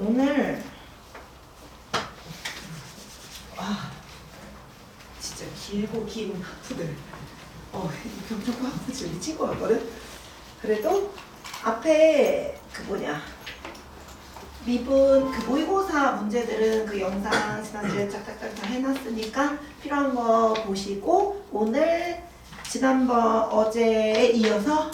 오늘 진짜 길고 긴 하프들 경찰과 하프지 미친 것 같거든. 그래도 앞에 미분 모의고사 문제들은 그 영상 지난주에 짝짝짝 다 해놨으니까 필요한 거 보시고 오늘 어제에 이어서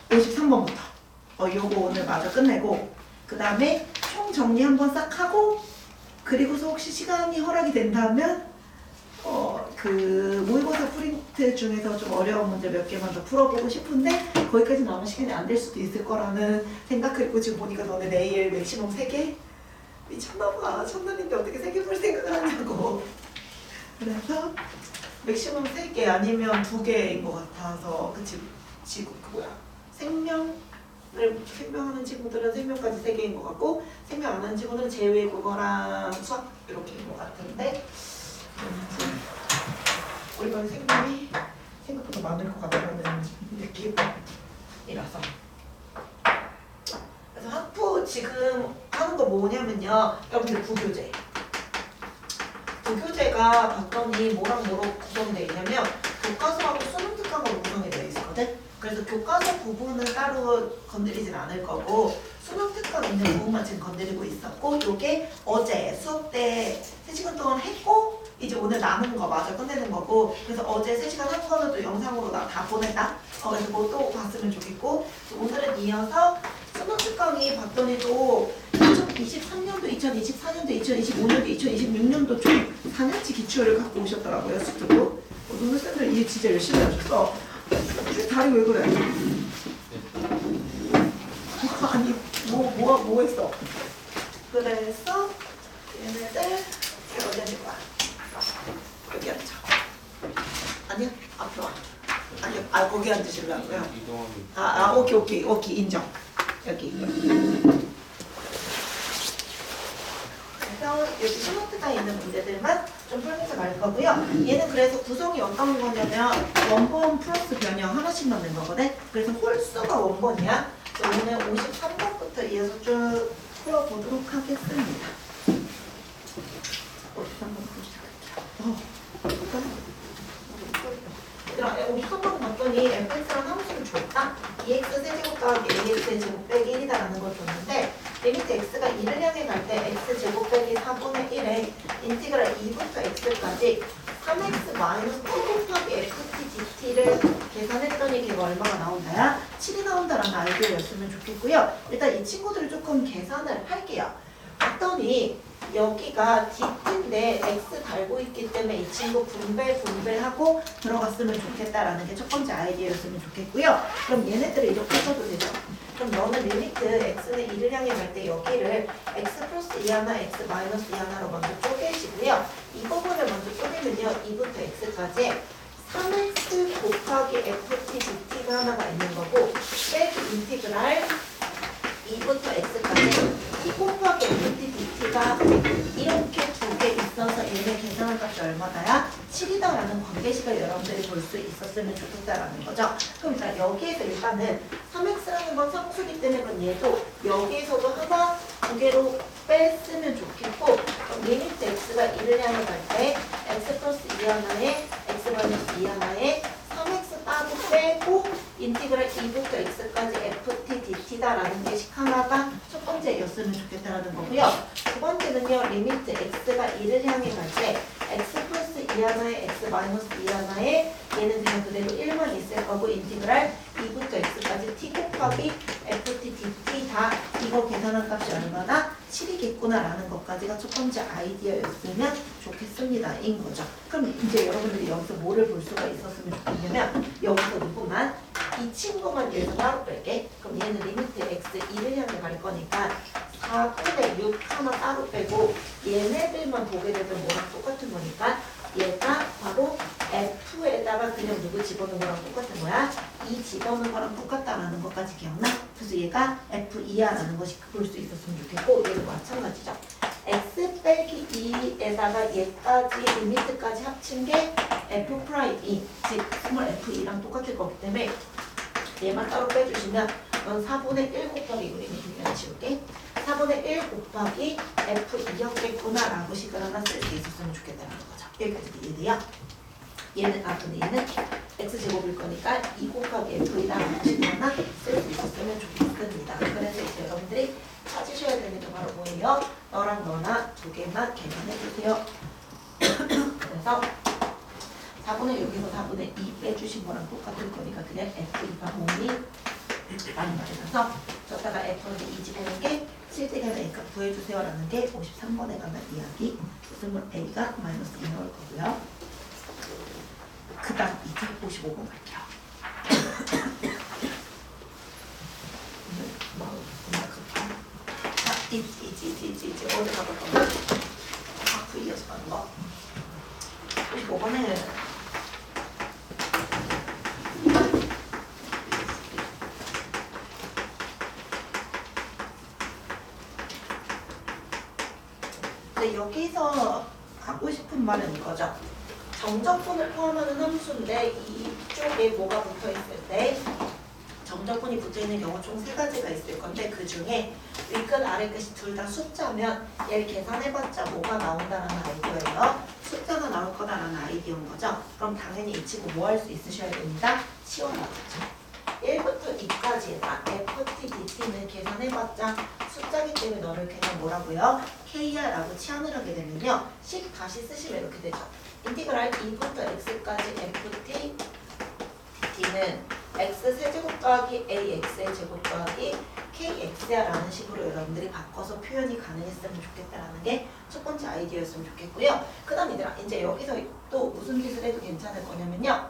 53번부터 요거 오늘 마저 끝내고 그 다음에 총 정리 한번 싹 하고 그리고서 혹시 시간이 허락이 된다면 그 모의고사 프린트 중에서 좀 어려운 문제 몇 개만 더 풀어보고 싶은데 거기까지는 아마 시간이 안 될 수도 있을 거라는 생각. 그리고 지금 보니까 너네 내일 맥시멈 3개? 미쳤나봐. 첫날인데 어떻게 3개 풀 생각을 하냐고. 그래서 맥시멈 3개 아니면 2개인 것 같아서 생명하는 친구들은 생명까지 3개인 것 같고 생명 안 하는 친구들은 제외 국어랑 수학 이렇게인 것 같은데 우리 반 생명이 생각보다 많을 것 같다는 느낌이라서 그래서 학부 지금 하는 거 뭐냐면요 여러분들 부교재가 봤더니 뭐랑 구성되어 있냐면 교과서하고 수능 특강으로 구성이 되어 있거든. 그래서 교과서 부분은 따로 건드리진 않을 거고 수능 특강 있는 부분만 지금 건드리고 있었고 요게 어제 수업 때 3시간 동안 했고 이제 오늘 남은 거 마저 끝내는 거고 그래서 어제 3시간 한 거는 또 영상으로 나 다 보냈다. 그래서 그거 또 봤으면 좋겠고 오늘은 이어서 수능 특강이 봤더니 또 2023년도, 2024년도, 2025년도, 2026년도 총 4년치 기출을 갖고 오셨더라고요. 수트도. 오늘 쌤들 일 진짜 열심히 하셨어. 다리 왜 그래? 아니 뭐 했어? 그래서 얘네들 어디 앉을 거야? 여기 앉아. 아니야 앞으로 와. 아니요 거기 앉으시려고요. 오케이 인정. 여기. 그래서 여기 수능특강에 있는 문제들만 좀 풀면서 갈 거고요. 얘는 그래서 구성이 어떤 거냐면 원본 플러스 변형 하나씩만 낸 거거든. 그래서 홀수가 원본이야. 오늘 53번부터 이어서 쭉 풀어보도록 하겠습니다. 53번부터 시작할게요. 얘들아 53번 봤더니 fx랑 함수를 줬다. 2x 세제곱 더하기 ax 제곱 빼기 1이다라는 걸 줬는데 리미트 x가 2를 향해 갈 때 x 제곱 빼기 4분의 1에 인티그랄 2부터 x까지 3x 마이너스 2 곱하기 ft dt를 계산했더니 걔가 얼마가 나온다야? 7이 나온다라는 아이디어였으면 좋겠고요. 일단 이 친구들을 조금 계산을 할게요. 봤더니 여기가 dt인데 x 달고 있기 때문에 이 친구 분배하고 들어갔으면 좋겠다라는 게 첫 번째 아이디어였으면 좋겠고요. 그럼 얘네들을 이렇게 써도 되죠. 그럼 너는 리미트 x는 2를 향해 갈 때 여기를 x 플러스 2하나 x 마이너스 2하나로 먼저 쪼개시고요. 이 부분을 먼저 쪼개면요. 2부터 x까지 3x 곱하기 ft dt가 하나가 있는 거고 빼기 인티그랄 2부터 x까지 t 곱하기 ft dt가 이렇게 두 개 있어서 얘네 계산한 값이 얼마다야? 7이다라는 관계식을 여러분들이 볼 수 있었으면 좋겠다라는 거죠. 그럼 일단 여기에서 일단은 3x라는 건 상수기 때문에 그럼 얘도 여기에서도 하나, 두 개로 뺐으면 좋겠고 그럼 리미트 x가 1을 향해 갈 때 x 플러스 2 하나에 x 마이너스 2 하나에 3x 따로 빼고 인티그랄 2부터 x까지 ft dt다라는 게 식 하나가 첫 번째였으면 좋겠다라는 거고요. 두 번째는요. 리미트 x가 1을 향해 갈 때 x 플러스 2 하나에 x 마이너스 2 하나에 얘는 그냥 그대로 1만 있을 거고 인티그랄 2부터 x까지 t 곱하기 ft dt 다 이거 계산한 값이 얼마나 7이겠구나라는 것까지가 첫 번째 아이디어였으면 좋겠습니다. 인 거죠. 그럼 이제 여러분들이 여기서 뭐를 볼 수가 있었으면 좋겠냐면 여기서 누구만 이 친구만 여기서 따로 뺄게. 그럼 얘는 리미트 x 2를 향해 갈 거니까 4분의 6 하나 따로 빼고 얘네들만 보게 되면 뭐랑 똑같은 거니까 얘가 바로 f에다가 그냥 누구 집어넣은 거랑 똑같은 거야. 2 집어넣은 거랑 똑같다라는 것까지 기억나? 그래서 얘가 f2야라는 것이 볼 수 있었으면 좋겠고 얘도 마찬가지죠. x 빼기 2에다가 얘까지 리미트까지 합친 게 f'2 즉 스몰 f2랑 똑같을 거기 때문에 얘만 따로 빼주시면 넌 4분의 1 곱하기 이거 리미트 그냥 지울게. 4분의 1 곱하기 F2였겠구나 라고 식을 하나 쓸 수 있었으면 좋겠다는 거죠. 여기까지 이해돼요? 근데 얘는 x제곱일 거니까 2 곱하기 F이라는 식을 하나 쓸 수 있었으면 좋겠습니다. 그래서 이제 여러분들이 찾으셔야 되는 게 바로 뭐예요? 너랑 너나 두 개만 계산해주세요. 그래서 4분의 여기서 4분의 2 빼주신 거랑 똑같을 거니까 그냥 F2가 공이 많이 말해서 저다가 F는 2 집어넣게 실제가 A값 구해주세요 라는 게 53번에 관한 이야기. 웃음은 A가 마이너스 2 나올 거고요. 그 다음 이제 55번 갈게요. 이제 어디 가볼 거야? V에서 가는 거. 55번에 여기서 하고 싶은 말은 이거죠. 정적분을 포함하는 함수인데 이쪽에 뭐가 붙어있을 때 정적분이 붙어있는 경우 총 3가지가 있을 건데 그 중에 윗끝 아래끝이 둘 다 숫자면 얘를 계산해봤자 뭐가 나온다는 아이디어예요. 숫자가 나올 거다라는 아이디어인 거죠. 그럼 당연히 이 친구 뭐 할 수 있으셔야 됩니다. 치워놔야죠. 1부터 2까지에다 FT, DT는 계산해봤자 숫자기 때문에 너를 그냥 뭐라고요? KR라고 치환을 하게 되면요. 식 다시 쓰시면 이렇게 되죠. 인티그랄 2부터 x까지 FT, DT는 x 세제곱 더하기 AX의 제곱 더하기 KX야라는 식으로 여러분들이 바꿔서 표현이 가능했으면 좋겠다라는 게 첫 번째 아이디어였으면 좋겠고요. 그 다음 얘들아 이제 여기서 또 무슨 짓을 해도 괜찮을 거냐면요.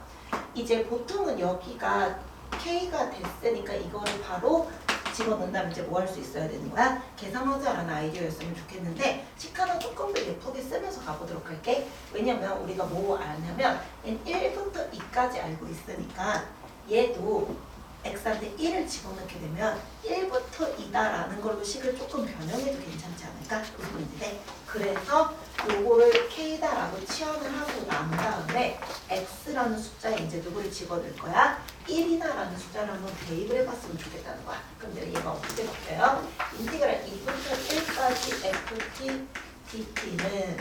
이제 보통은 여기가 K가 됐으니까 이거를 바로 집어넣는다면 이제 뭐 할 수 있어야 되는 거야? 계산하자라는 아이디어였으면 좋겠는데 식하나 조금 더 예쁘게 쓰면서 가보도록 할게. 왜냐면 우리가 뭐 아냐면 1부터 2까지 알고 있으니까 얘도 x한테 1을 집어넣게 되면 1부터 2다라는 걸로 식을 조금 변형해도 괜찮지 않을까? 그 부분인데 그래서 요거를 k다라고 치환을 하고 난 다음에 x라는 숫자에 이제 누구를 집어넣을 거야? 1이다라는 숫자를 한번 대입을 해봤으면 좋겠다는 거야. 그럼 얘가 어떻게 바뀌어요? 인티그랄 2부터 1까지 ft dt는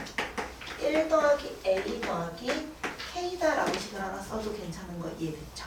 1 더하기 a 더하기 k다라고 식을 하나 써도 괜찮은 거 이해됐죠?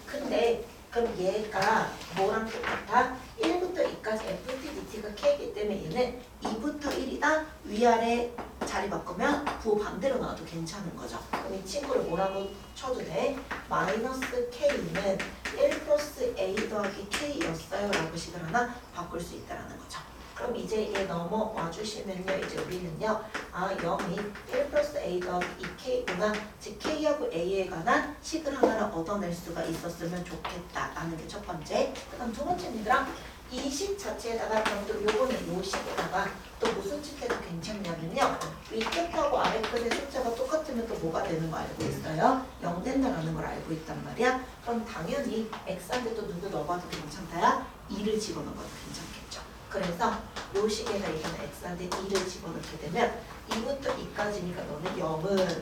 근데 그럼 얘가 뭐랑 똑같아? 1부터 2까지 FT, DT가 K이기 때문에 얘는 2부터 1이다 위아래 자리 바꾸면 부호 반대로 나와도 괜찮은 거죠. 그럼 이 친구를 뭐라고 쳐도 돼? 마이너스 K는 1 플러스 A 더하기 K였어요 라고 식을 하나 바꿀 수 있다는 거죠. 그럼 이제 얘 넘어와 주시면요. 이제 우리는요. 0이 1 플러스 A 더하기 2K구나. 즉 K하고 A에 관한 식을 하나를 얻어낼 수가 있었으면 좋겠다라는 게 첫 번째. 그다음 두 번째입니다. 이 식 자체에다가 그럼 또 요거는 요 식에다가 또 무슨 식 해도 괜찮냐면요. 윗끝하고 아래끝의 숫자가 똑같으면 또 뭐가 되는 거 알고 있어요? 0 된다라는 걸 알고 있단 말이야. 그럼 당연히 X한테 또 누구 넣어봐도 괜찮다야? 2를 집어넣어봐도 괜찮겠죠. 그래서 요 식에다 이거는 x한테 2를 집어넣게 되면 2부터 2까지니까 너는 0은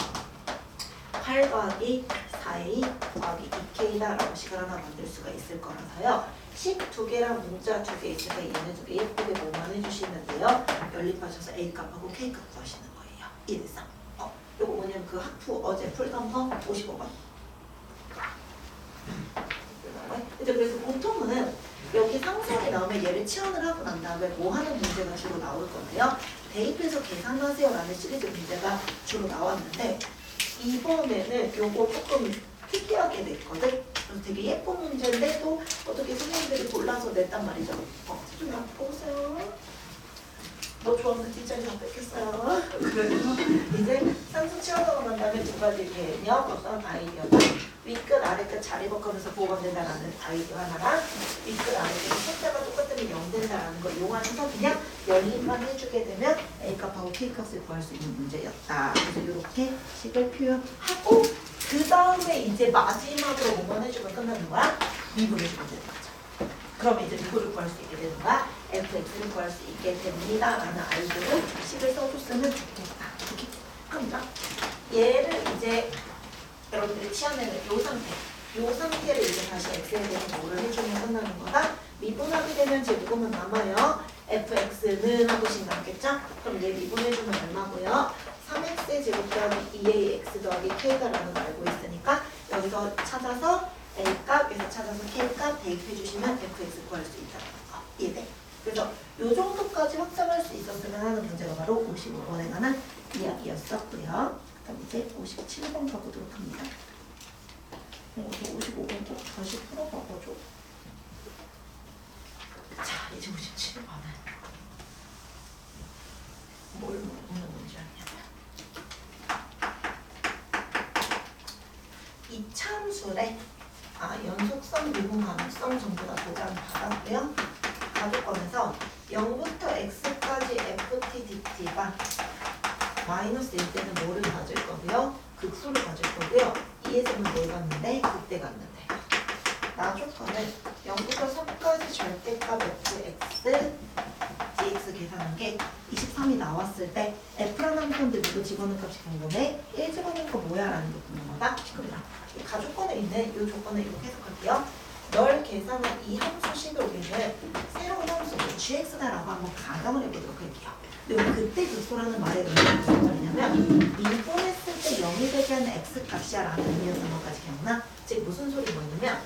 8 더하기 4a 더하기 2k다라고 식을 하나 만들 수가 있을 거라서요. 식 두 개랑 문자 두 개 있으니까 얘네 두 개 예쁘게 뭐만 해주시면 돼요. 연립하셔서 a값하고 k값 구하시는 거예요. 이래서 요거 뭐냐면 그 학부 어제 풀던 거 55번. 이제 그래서 보통은 여기 상수항이 나오면 얘를 치환을 하고 난 다음에 뭐 하는 문제가 주로 나올 건데요. 대입해서 계산하세요 라는 시리즈 문제가 주로 나왔는데 이번에는 요거 조금 특이하게 냈거든. 그래서 되게 예쁜 문제인데 또 어떻게 선생님들이 골라서 냈단 말이죠. 좀 한번 보세요. 너 좋아하는 뒷자리 다 뺏겼어요. 그래서 이제 상수 치환하고 난 다음에 두 가지 개념 어떤 아이디어다. 윗끝 아래끝 자리 바꾸면서 보호가 된다라는 아이디어 하나랑 윗끝 아래끝 숫자가 똑같으면 0 된다라는 거 이용하면서 그냥 연립만 해주게 되면 A값하고 K값을 구할 수 있는 문제였다. 그래서 이렇게 식을 표현하고 그 다음에 이제 마지막으로 뭐만 해주면 끝나는 거야? 미분을 해주면 되는 거죠. 그러면 이제 누구를 구할 수 있게 되는 거야? fx를 구할 수 있게 됩니다. 라는 아이디어로 식을 써줬으면 좋겠다. 이렇게 합니다. 얘를 이제 여러분들이 치환되는 요 상태를 이제 다시 x에 대해서 뭐를 해주면 끝나는 거다. 미분하게 되면 제 누구만 남아요? fx는 하고씩 나왔겠죠? 그럼 얘 미분해주면 얼마고요? 3x의 제곱 더하기 2ax 더하기 k다라는 거 알고 있으니까 여기서 찾아서 a값, 여기서 찾아서 k값 대입해주시면 fx 구할 수 있다는 거 이해돼? 그래서 요 정도까지 확정할 수 있었으면 하는 문제가 바로 55번에 관한 이야기였었고요. 그럼 이제 57번 가보도록 합니다. 55번 꼭 다시 풀어봐봐줘. 자, 이제 57번은 뭘 물어보는 건지 알겠냐. 이차함수래 연속성, 미분 가능성 전부 다 도장 받았고요. 가족권에서 0부터 x까지 ft dt가 마이너스 1 때는 뭐를 가질 거고요? 극소를 가질 거고요. 2에서는 뭘 갔는데? 극대 갔는데. 나조건은 0부터 3까지 절대값 fx dx 계산한 게 23이 나왔을 때 f라는 함수인데 누구 집어넣은 값이 궁금해? 1 집어넣은 거 뭐야? 라는 게 궁금하다? 그럼 이 가족권에 있는 이 조건을 이렇게 해석할게요. 널 계산한 이 함수식을 우리는 새로운 함수 gx다라고 한번 가정을 해보도록 할게요. 근데 우리 그때 극소라는 말에 무슨 말이냐면 미분했을 때 0이 되게 하는 x값이야 라는 의미였던 것까지 기억나? 즉 무슨 소리 뭐냐면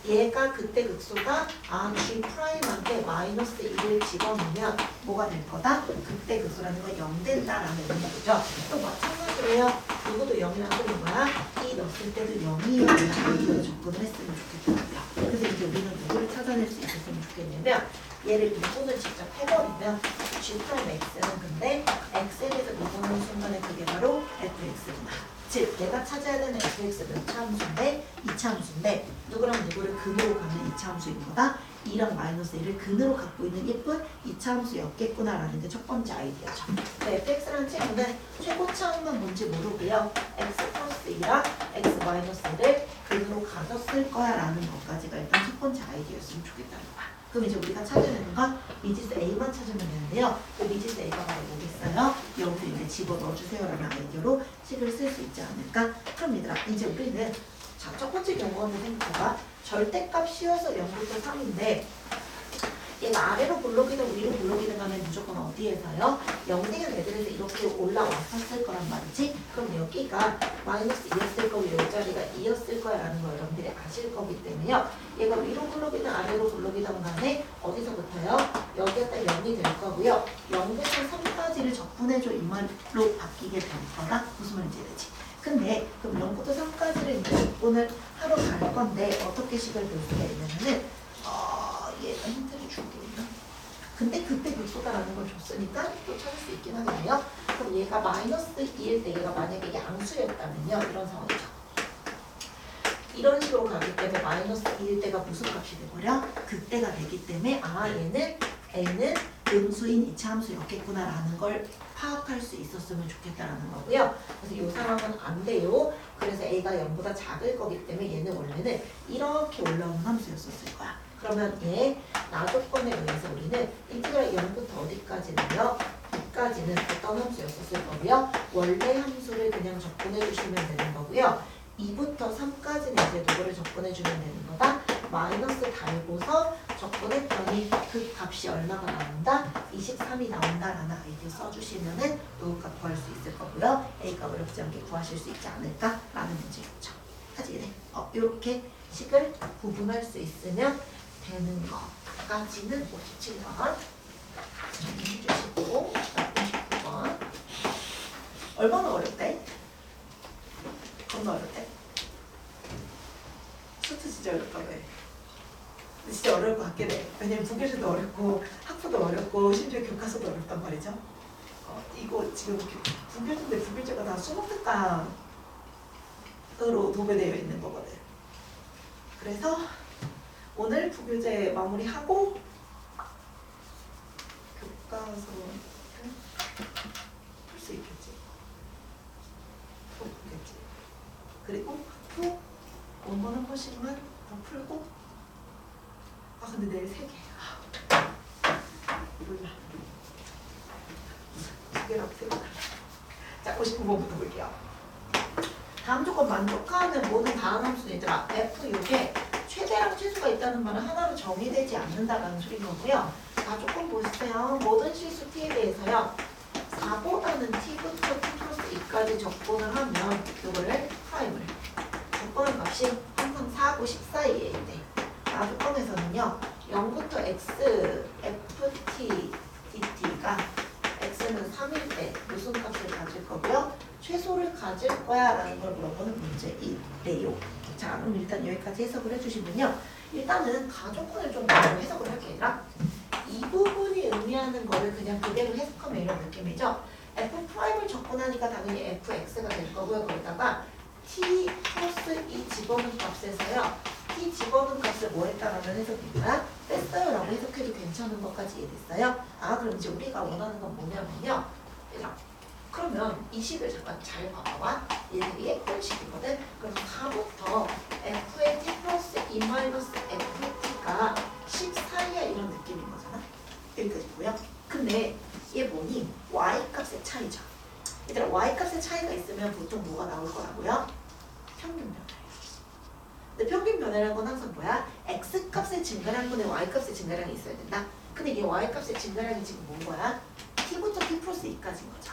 얘가 그때 극소가 G'한테 마이너스 1을 집어넣으면 뭐가 될 거다? 그때 극소라는 건 0 된다라는 의미죠. 또 마찬가지로요. 이것도 0이라는 소리인 거야. 이 넣었을 때도 0이라는 이걸 접근을 했으면 좋겠더라고요. 그래서 이제 우리는 누구를 찾아낼 수 있었으면 좋겠냐면 얘를 미분을 직접 해버리면 G'X는 근데 X에 대해서 미분하는 순간에 그게 바로 fx구나. 즉 내가 찾아야 되는 fx 몇 차 함수인데 2차 함수인데 누구랑 누구를 근으로 갖는 2차 함수인 거다. 2랑 마이너스 1을 근으로 갖고 있는 예쁜 2차 함수였겠구나 라는 게 첫 번째 아이디어죠. fx라는 친구는 최고차함은 뭔지 모르고요. x 플러스 2랑 x 마이너스 1을 근으로 가졌을 거야 라는 것까지가 일단 첫 번째 아이디어였으면 좋겠다는 거야. 그럼 이제 우리가 찾아내는 건 미지수 A만 찾으면 되는데요. 그 미지수 A가 바로 뭐겠어요? 여기서 이제 집어넣어주세요 라는 아이디어로 식을 쓸 수 있지 않을까? 그럼 얘들아 이제 우리는 자, 첫 번째 경우는 생각해봐. 절대값 씌워서 0부터 3인데 얘가 아래로 블록이든 위로 블록이든 간에 무조건 어디에서요? 0되는 애들에서 이렇게 올라왔었을 거란 말이지. 그럼 여기가 마이너스 2였을 거고 이 자리가 2였을 거야 라는 거 여러분들이 아실 거기 때문에요. 얘가 위로 블록이든 아래로 블록이든 간에 어디서부터요? 여기가 딱 0이 될 거고요. 0부터 3까지를 접근해줘 이 말로 바뀌게 될 거다. 무슨 말인지 알지? 근데 그럼 0부터 3까지를 이제 접근을 하러 갈 건데 어떻게 식을 볼 수가 있냐면은 얘가 힌트를 줄게요. 근데 그때 극소다라는 걸 줬으니까 또 찾을 수 있긴 하겠네요. 그럼 얘가 마이너스 2일 때 얘가 만약에 양수였다면요. 이런 상황이죠. 이런 식으로 가기 때문에 마이너스 2일 때가 무슨 값이 돼버려? 그때가 되기 때문에 얘는 A는 음수인 2차 함수였겠구나 라는 걸 파악할 수 있었으면 좋겠다라는 거고요. 그래서 이 상황은 안 돼요. 그래서 A가 0보다 작을 거기 때문에 얘는 원래는 이렇게 올라오는 함수였었을 거야. 그러면 얘 나조건에 의해서 우리는 인티그랄 0부터 어디까지는요? 2까지는 어떤 함수였었을 거고요. 원래 함수를 그냥 접근해 주시면 되는 거고요. 2부터 3까지는 이제 누구를 접근해 주면 되는 거다. 마이너스 달고서 접근했더니 그 값이 얼마가 나온다? 23이 나온다라는 아이디어 써주시면은 요 값 구할 수 있을 거고요. A값 어렵지 않게 구하실 수 있지 않을까라는 문제였죠. 까지네. 이렇게 식을 구분할 수 있으면 되는 것까지는 57번 정리해주시고 59번 얼마나 어렵대? 얼마나 어렵대? 수트 진짜 어렵다고 해. 근데 진짜 어려울 것 같긴 해. 왜냐면 부교재도 어렵고 학부도 어렵고 심지어 교과서도 어렵단 말이죠. 이거 지금 부교재인데 부교재가 다 수능특강으로 도배되어 있는 거거든. 그래서 오늘 부교재 마무리하고 교과서 풀 수 있겠지. 풀겠지. 그리고 후 원본 한 번씩만 더 풀고 근데 내일 3개 몰라. 2개라고 생각해. 자 59번부터 볼게요. 다음 조건 만족하는 모든 다음 함수는 얘들아 F 요게 최대랑 최소가 있다는 말은 하나로 정의되지 않는다라는 소리인 거고요. 조금 보세요. 모든 실수 t에 대해서요. 4보다는 t부터 t 플러스 2까지 적분을 하면 이거를 프라임을 적분의 값이 항상 4하고 10 사이에 있대. 조건에서는요. 0부터 x, ft, dt가 x는 3일 때 무슨 값을 가질 거고요. 최소를 가질 거야 라는 걸 물어보는 문제이래요. 자, 그럼 일단 여기까지 해석을 해주시면요. 일단은 가조건을 좀 먼저 해석을 할게 아니라 이 부분이 의미하는 거를 그냥 그대로 해석하면 이런 느낌이죠. f'을 적분하니까 당연히 fx가 될 거고요. 거기다가 t 플러스 이 집어넣은 값에서요. t 집어넣은 값을 뭐 했다라는 해석입니다. 뺐어요 라고 해석해도 괜찮은 것까지 이해됐어요? 그럼 이제 우리가 원하는 건 뭐냐면요. 얘들아, 그러면 이 식을 잠깐 잘 봐봐. 얘들이 예쁜 식이거든. 그럼 4부터 f의 t 플러스 2 마이너스 ft가 10 사이야 이런 느낌인 거잖아. 여기까지고요. 근데 얘 뭐니? y값의 차이죠. 얘들아, y값의 차이가 있으면 보통 뭐가 나올 거라고요? 평균 변화예요. 근데 평균 변화라는 건 항상 뭐야? x값의 증가량분에 y값의 증가량이 있어야 된다. 근데 이게 y값의 증가량이 지금 뭔 거야? t부터 t 플러스 2까지인 거죠.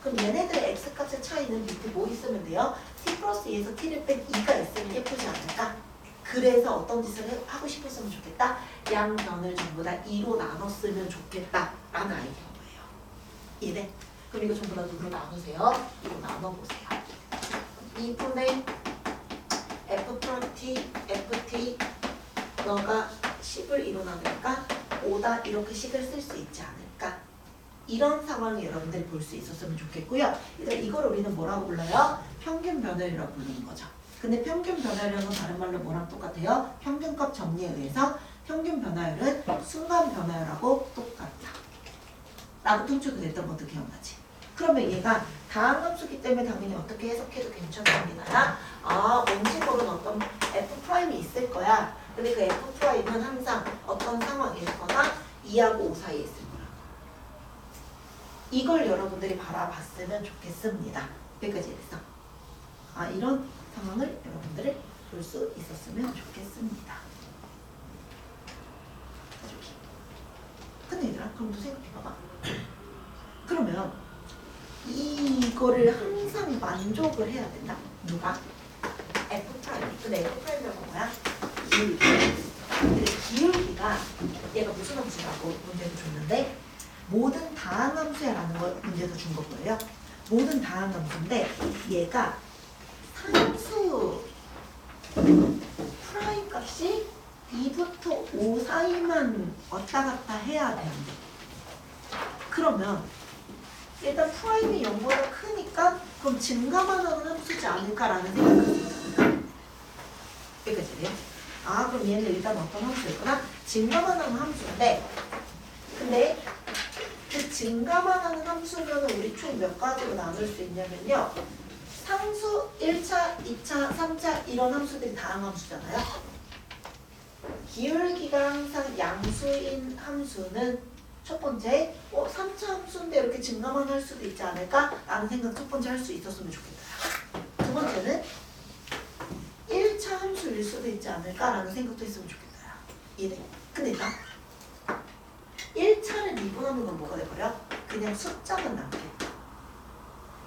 그럼 얘네들의 x값의 차이는 밑에 뭐 있으면 돼요? t 플러스 2에서 t를 뺀 2가 있으면 예쁘지 않을까? 그래서 어떤 짓을 하고 싶었으면 좋겠다? 양변을 전부 다 2로 나눴으면 좋겠다 라는 아이디어인 거예요. 이해돼? 그럼 이거 전부 다 누구로 나누세요? 이거 나눠보세요. 2분의 f 플러스 t, ft 너가 10을 2로 나누니까 5다 이렇게 식을 쓸 수 있지 않을까? 이런 상황을 여러분들이 볼 수 있었으면 좋겠고요. 이걸 우리는 뭐라고 불러요? 평균 변화율이라고 부르는 거죠. 근데 평균 변화율은 다른 말로 뭐랑 똑같아요? 평균값 정리에 의해서 평균 변화율은 순간 변화율하고 똑같다 라고 통째로 냈던 것도 기억나지? 그러면 얘가 다항함수기 때문에 당연히 어떻게 해석해도 괜찮습니다. 원칙으로는 어떤 f'이 있을 거야. 근데 그 f'은 항상 어떤 상황에 있거나 2하고 5 사이에 있을 거라고. 이걸 여러분들이 바라봤으면 좋겠습니다. 여기까지 됐어. 이런 상황을 여러분들이 볼 수 있었으면 좋겠습니다. 근데 얘들아, 그럼 또 생각해봐봐. 그러면 이거를 항상 만족을 해야 된다. 누가? F'. 근데 F'이라고 뭐야? 기울기. 근데 기울기가 얘가 무슨 함수라고 문제도 줬는데 모든 다항함수야라는 걸 문제에서 준 거고요. 모든 다항함수인데 얘가 상수 프라임 값이 2부터 5 사이만 왔다 갔다 해야 되는데 그러면 일단 프라임이 0보다 크니까 그럼 증가만 하는 함수지 않을까라는 생각이 듭니다. 여기까지네요. 그럼 얘는 일단 어떤 함수였구나? 증가만 하는 함수인데 근데 그 증가만 하는 함수면 우리 총 몇 가지로 나눌 수 있냐면요. 상수 1차, 2차, 3차 이런 함수들이 다항함수잖아요. 기울기가 항상 양수인 함수는 첫 번째, 3차 함수인데 이렇게 증가만 할 수도 있지 않을까? 라는 생각 첫 번째 할 수 있었으면 좋겠다. 두 번째는 1차 함수일 수도 있지 않을까? 라는 생각도 했으면 좋겠다. 이해돼? 근데 일단 1차를 미분하는 건 뭐가 돼버려? 그냥 숫자만 남겠다.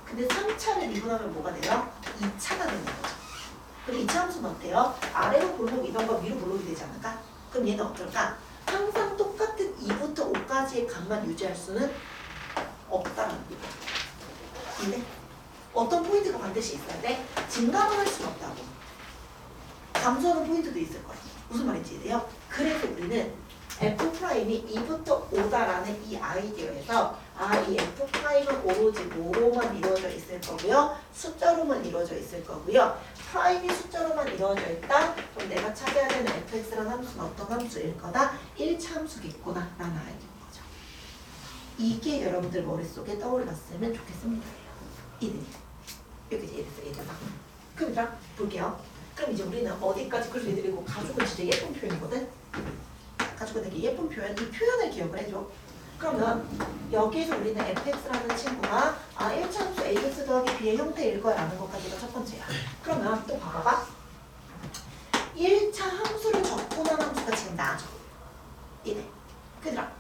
근데 3차를 미분하면 뭐가 돼요? 2차가 되는 거죠. 그럼 2차 함수는 어때요? 아래로 볼록이던가 위로 볼록이 되지 않을까? 그럼 얘는 어떨까? 항상 똑같은 2부터 5까지의 값만 유지할 수는 없다라는 거예요. 근데 어떤 포인트가 반드시 있어야 돼? 증가만 할 수는 없다고. 감소하는 포인트도 있을 거야. 무슨 말인지 이해돼요? 그래서 우리는 F'이 2부터 5다라는 이 아이디어에서 이 F'은 오로지 뭐로만 이루어져 있을 거고요. 숫자로만 이루어져 있을 거고요. 프라임이 숫자로만 이루어져 있다? 그럼 내가 찾아야 되는 fx라는 함수는 어떤 함수일 거다? 1차 함수겠구나 라는 아이디어인 거죠. 이게 여러분들 머릿속에 떠올랐으면 좋겠습니다. 여기 이랬어. 그럼 일단 볼게요. 그럼 이제 우리는 어디까지 그래서 얘들이 가족은 진짜 예쁜 표현이거든? 가족은 되게 예쁜 표현, 이 표현을 기억을 해줘. 그러면 여기에서 우리는 fx라는 친구가 1차 함수 ax 더하기 b의 형태일 거라는 것까지가 첫 번째야. 그러면 또 봐봐봐. 1차 함수를 적분한 함수가 지금 나죠. 이래. 그들아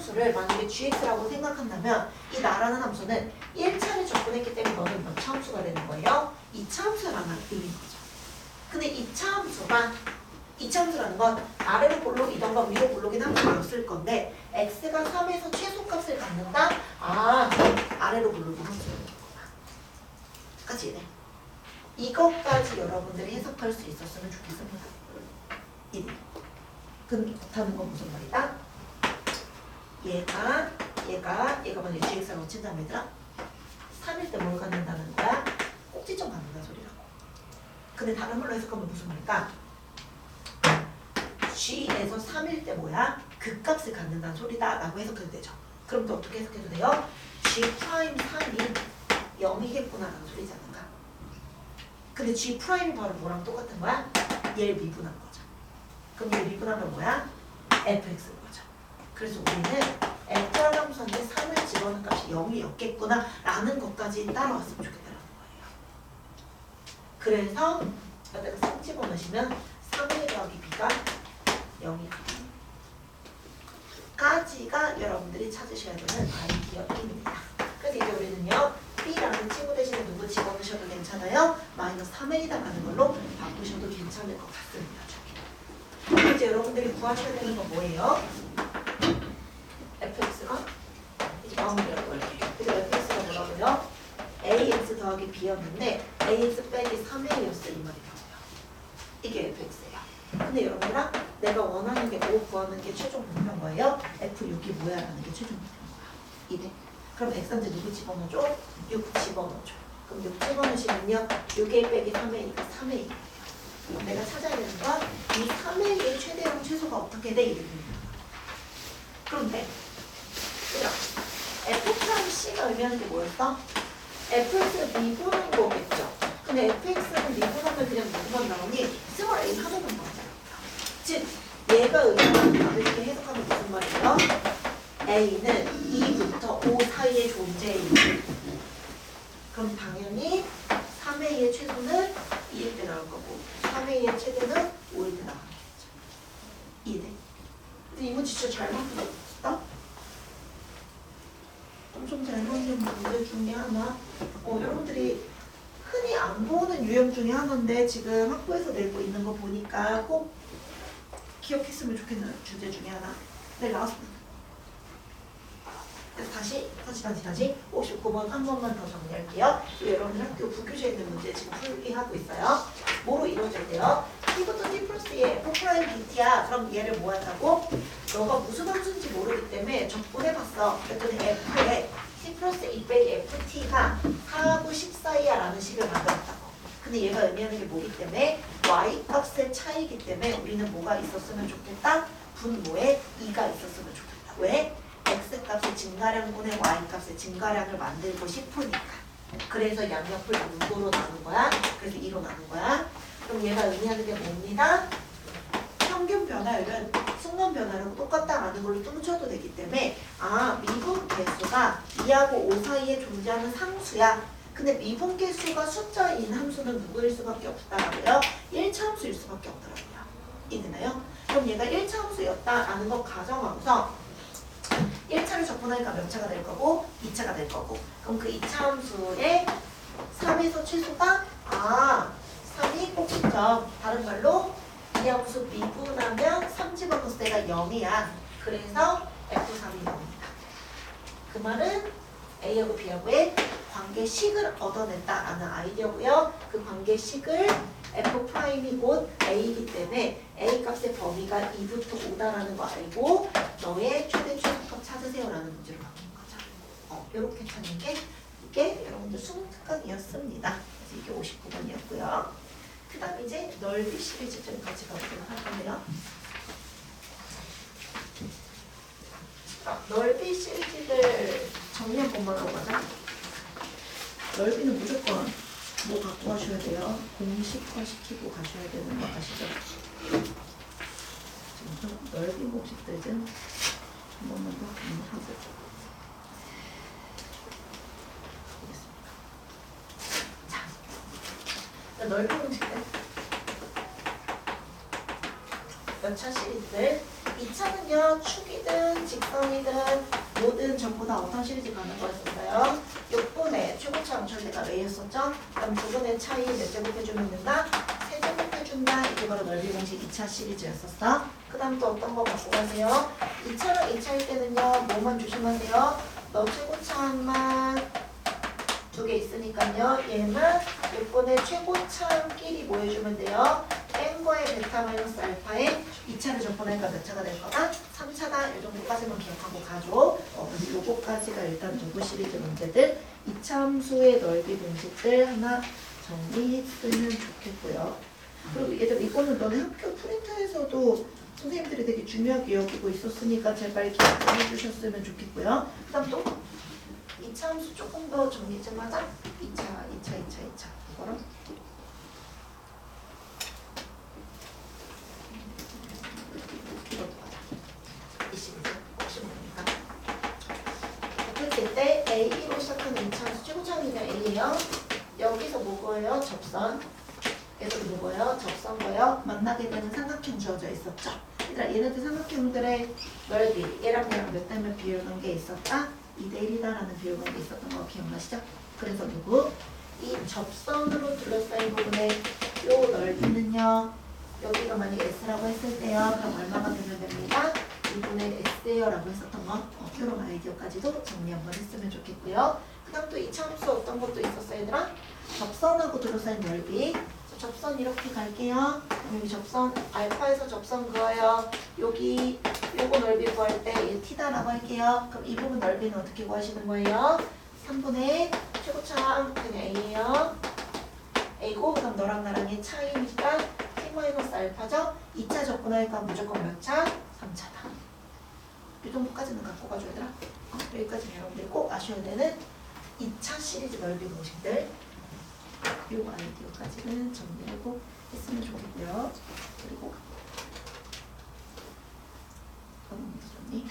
함수를 만약에 gx라고 생각한다면 이 나라는 함수는 1차를 접근했기 때문에 너는 몇 차 함수가 되는 거예요? 2차 함수라는 의미인 거죠. 근데 2차 함수라는 건 아래로 볼록이던가 위로 볼록인 함수가 없을 건데 x가 3에서 최소값을 갖는다? 아, 아래로 볼록인 함수라는 거구나. 까지 네. 이것까지 여러분들이 해석할 수 있었으면 좋겠습니다. 이네. 그럼 못하는 건 무슨 말이다? 얘가 만약에 gx라고 친다면 얘들아 3일 때 뭘 갖는다는 거야? 꼭지점 갖는다는 소리라고. 근데 다른 말로 해석하면 무슨 말일까? g에서 3일 때 뭐야? 그 값을 갖는다는 소리다 라고 해석해도 되죠. 그럼 또 어떻게 해석해도 돼요? g 프라임 3이 0이겠구나 라는 소리지 않을까? 근데 g 프라임이 바로 뭐랑 똑같은 거야? 얘를 미분한 거죠. 그럼 얘 미분하면 뭐야? fx인 거죠. 그래서 우리는 f라는 함수한테 3을 집어넣은 값이 0이었겠구나 라는 것까지 따라왔으면 좋겠다는 거예요. 그래서 여기다가 3 집어넣으시면 3의 더하기 b가 0이 까지가 여러분들이 찾으셔야 되는 아이디어입니다. 그래서 이제 우리는요 b라는 친구 대신에 누구 집어넣으셔도 괜찮아요. 마이너스 3a다 라는 걸로 바꾸셔도 괜찮을 것 같습니다. 이제 여러분들이 구하셔야 되는 건 뭐예요? fx가 이제 마무리라고 할게요. 그래서 fx가 뭐라고요? ax 더하기 b였는데 ax 빼기 3a였어 이 말이라고요. 이게 fx예요. 근데 여러분들아 내가 원하는 게 5 구하는 게 최종 목표인 거예요. f6이 뭐야 라는 게 최종 목표인 거야. 이래. 그럼 x한테 누구 집어넣어줘? 6 집어넣어줘. 그럼 6 집어넣으시면요 6a 빼기 3a가 3a. 그럼 내가 찾아야 되는 건 이 3a의 최대랑 최소가 어떻게 돼? 이렇습니다. 그런데 f'C가 의미하는 게 뭐였어? fx를 미분한 거겠죠. 근데 fx를 미분하면 그냥 누구만 나오니 스몰 a 하나만 나오잖아. 즉 얘가 의미하는 답을 이렇게 해석하면 무슨 말이에요? a는 2부터 5 사이에 존재해. 그럼 당연히 3a의 최소는 2일 때 나올 거고 3a의 최대는 5일 때 나오겠죠. 이해? 근데 이거 진짜 잘 만들었다? 엄청 잘 만든 문제 중에 하나. 여러분들이 흔히 안 보는 유형 중에 하나인데 지금 학부에서 내고 있는 거 보니까 꼭 기억했으면 좋겠는 주제 중에 하나. 네, 나왔습니다. 다시 59번 한 번만 더 정리할게요. 여러분들 학교 부교시에 있는 문제 지금 풀기 하고 있어요. 뭐로 이루어질 때요? t부터 t 플러스 의 f 프라임 bt야. 그럼 얘를 뭐 한다고? 너가 무슨 함수인지 모르기 때문에 적분해봤어. 그랬더니 f에 t 플러스 2 빼기 ft가 4하고 10 사이야 라는 식을 만들었다고. 근데 얘가 의미하는 게 뭐기 때문에 y 값의 차이기 때문에 우리는 뭐가 있었으면 좋겠다? 분모에 2가 있었으면 좋겠다. 왜? x값의 증가량분의 y값의 증가량을 만들고 싶으니까. 그래서 양옆을 누구로 나눈 거야? 그래서 2로 나눈 거야. 그럼 얘가 의미하는 게 뭡니다? 평균 변화율은 순간 변화랑 똑같다라는 걸로 뚱쳐도 되기 때문에 미분 개수가 2하고 5 사이에 존재하는 상수야. 근데 미분 개수가 숫자인 함수는 누구일 수밖에 없다라고요? 1차 함수일 수밖에 없더라고요. 이해되나요? 그럼 얘가 1차 함수였다라는 거 가정하고서 1차를 접근하니까 몇 차가 될 거고 2차가 될 거고 그럼 그 2차 함수의 3에서 최소가 3이 꼭지점 다른 말로 이 함수 미분하면 3 집어넣을 때가 0이야. 그래서 F3이 0이다. 그 말은 A하고 B하고의 관계식을 얻어낸다라는 아이디어고요. 그 관계식을 F'이 곧 A이기 때문에 A 값의 범위가 2부터 5다라는 거 알고 너의 최대 최소값 찾으세요라는 문제로 바뀐 거죠. 이렇게 찾는 게 이게 여러분들 수능 특강이었습니다. 그래서 이게 59번이었고요. 그 다음 이제 넓이 시리즈 좀 같이 가보도록 할 건데요. 넓이 시리즈를 정리 한 번만 하고 가자. 넓이는 무조건 뭐 갖고 가셔야 돼요? 공식화 시키고 가셔야 되는 거 아시죠? 지금 넓이 공식들 좀 한 번만 더 정리하고 자, 넓이 공식들 몇 차 시리즈들 이 차는요, 축이든 직선이든 뭐든 전부 다 어떤 시리즈 가는 거였었어요. 6분의 최고차 암철대가 A였었죠. 그럼 2분의 차이 몇 제곱 해주면 된다? 3제곱 해준다. 이게 바로 넓이 공식 2차 시리즈였었어. 그 다음 또 어떤 거 갖고 가세요? 2차랑 2차일 때는요, 뭐만 조심하세요? 너 최고차만 2개 있으니까요. 얘는 6분의 최고차끼리 뭐 해주면 돼요? n과의 베타 마이너스 알파에 2차를 접근하니까 몇 차가 될 거다? 3차다. 이 정도까지만 기억하고 가죠. 요거까지가 일단 누구 시리즈 문제들 2차 함수의 넓이 공식들 하나 정리했으면 좋겠고요. 그리고 얘들 이거는 너네 학교 프린터에서도 선생님들이 되게 중요하게 여기고 있었으니까 제발 기억해 주셨으면 좋겠고요. 그 다음 또 2차 함수 조금 더 정리 좀 하자. 2차. 이거랑 이것도 하자. 이 시리즈 혹시 모르니까. 그랬을 때 A로 시작하는 2차 함수 최고차항이면 A예요. 여기서 뭐고요? 접선. 얘도 뭐고요? 접선고요. 만나게 되는 삼각형 주어져 있었죠. 얘들아, 얘네들 삼각형들의 넓이 얘랑 몇 대 몇 비율 관계 있었다? 2대1이다라는 비율 관계 있었던 거 기억나시죠? 그래서 누구? 이 접선으로 둘러싸인 부분의 요 넓이는요. 여기가 만약에 S라고 했을 때요. 그럼 얼마가 되면 됩니다? 2분의 S예요 라고 했었던 거. 이런 아이디어까지도 정리 한번 했으면 좋겠고요. 그 다음 또 2차 함수 어떤 것도 있었어요 얘들아? 접선하고 둘러싸인 넓이. 접선 이렇게 갈게요. 여기 접선 알파에서 접선 그어요. 여기 요거 넓이 구할 때 얘 t다라고 할게요. 그럼 이 부분 넓이는 어떻게 구하시는 거예요? 3분의 최고차항 그냥 a예요. a고 그럼 너랑 나랑의 차이니까 t 알파죠. 2차 접근하니까 무조건 몇 차? 3차다. 이 정도까지는 갖고 가줘야 되나? 여기까지 여러분들이 꼭 아셔야 되는 2차 시리즈 넓이 공식들. 요 아이디어까지는 정리하고 했으면 좋겠고요. 그리고 정리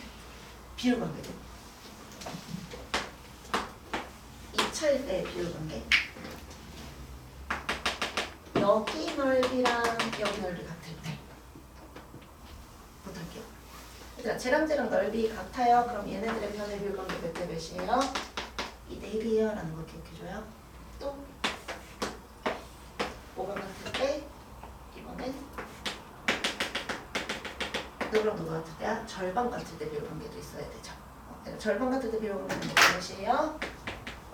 비율 관계들 2차일 때 비율 관계 여기 넓이랑 여기 넓이 같을 때 부탁해요. 얘들아 쟤랑 넓이 같아요. 그럼 얘네들의 변의 비율 관계 몇 대 몇이에요? 2대1이에요 라는 거 기억해줘요. 또 5번 같을 때 이거는 누구랑 누구 같을 때야? 절반 같을 때 비율 관계도 있어야 되죠. 절반 같을 때 비율 관계는 무엇이에요?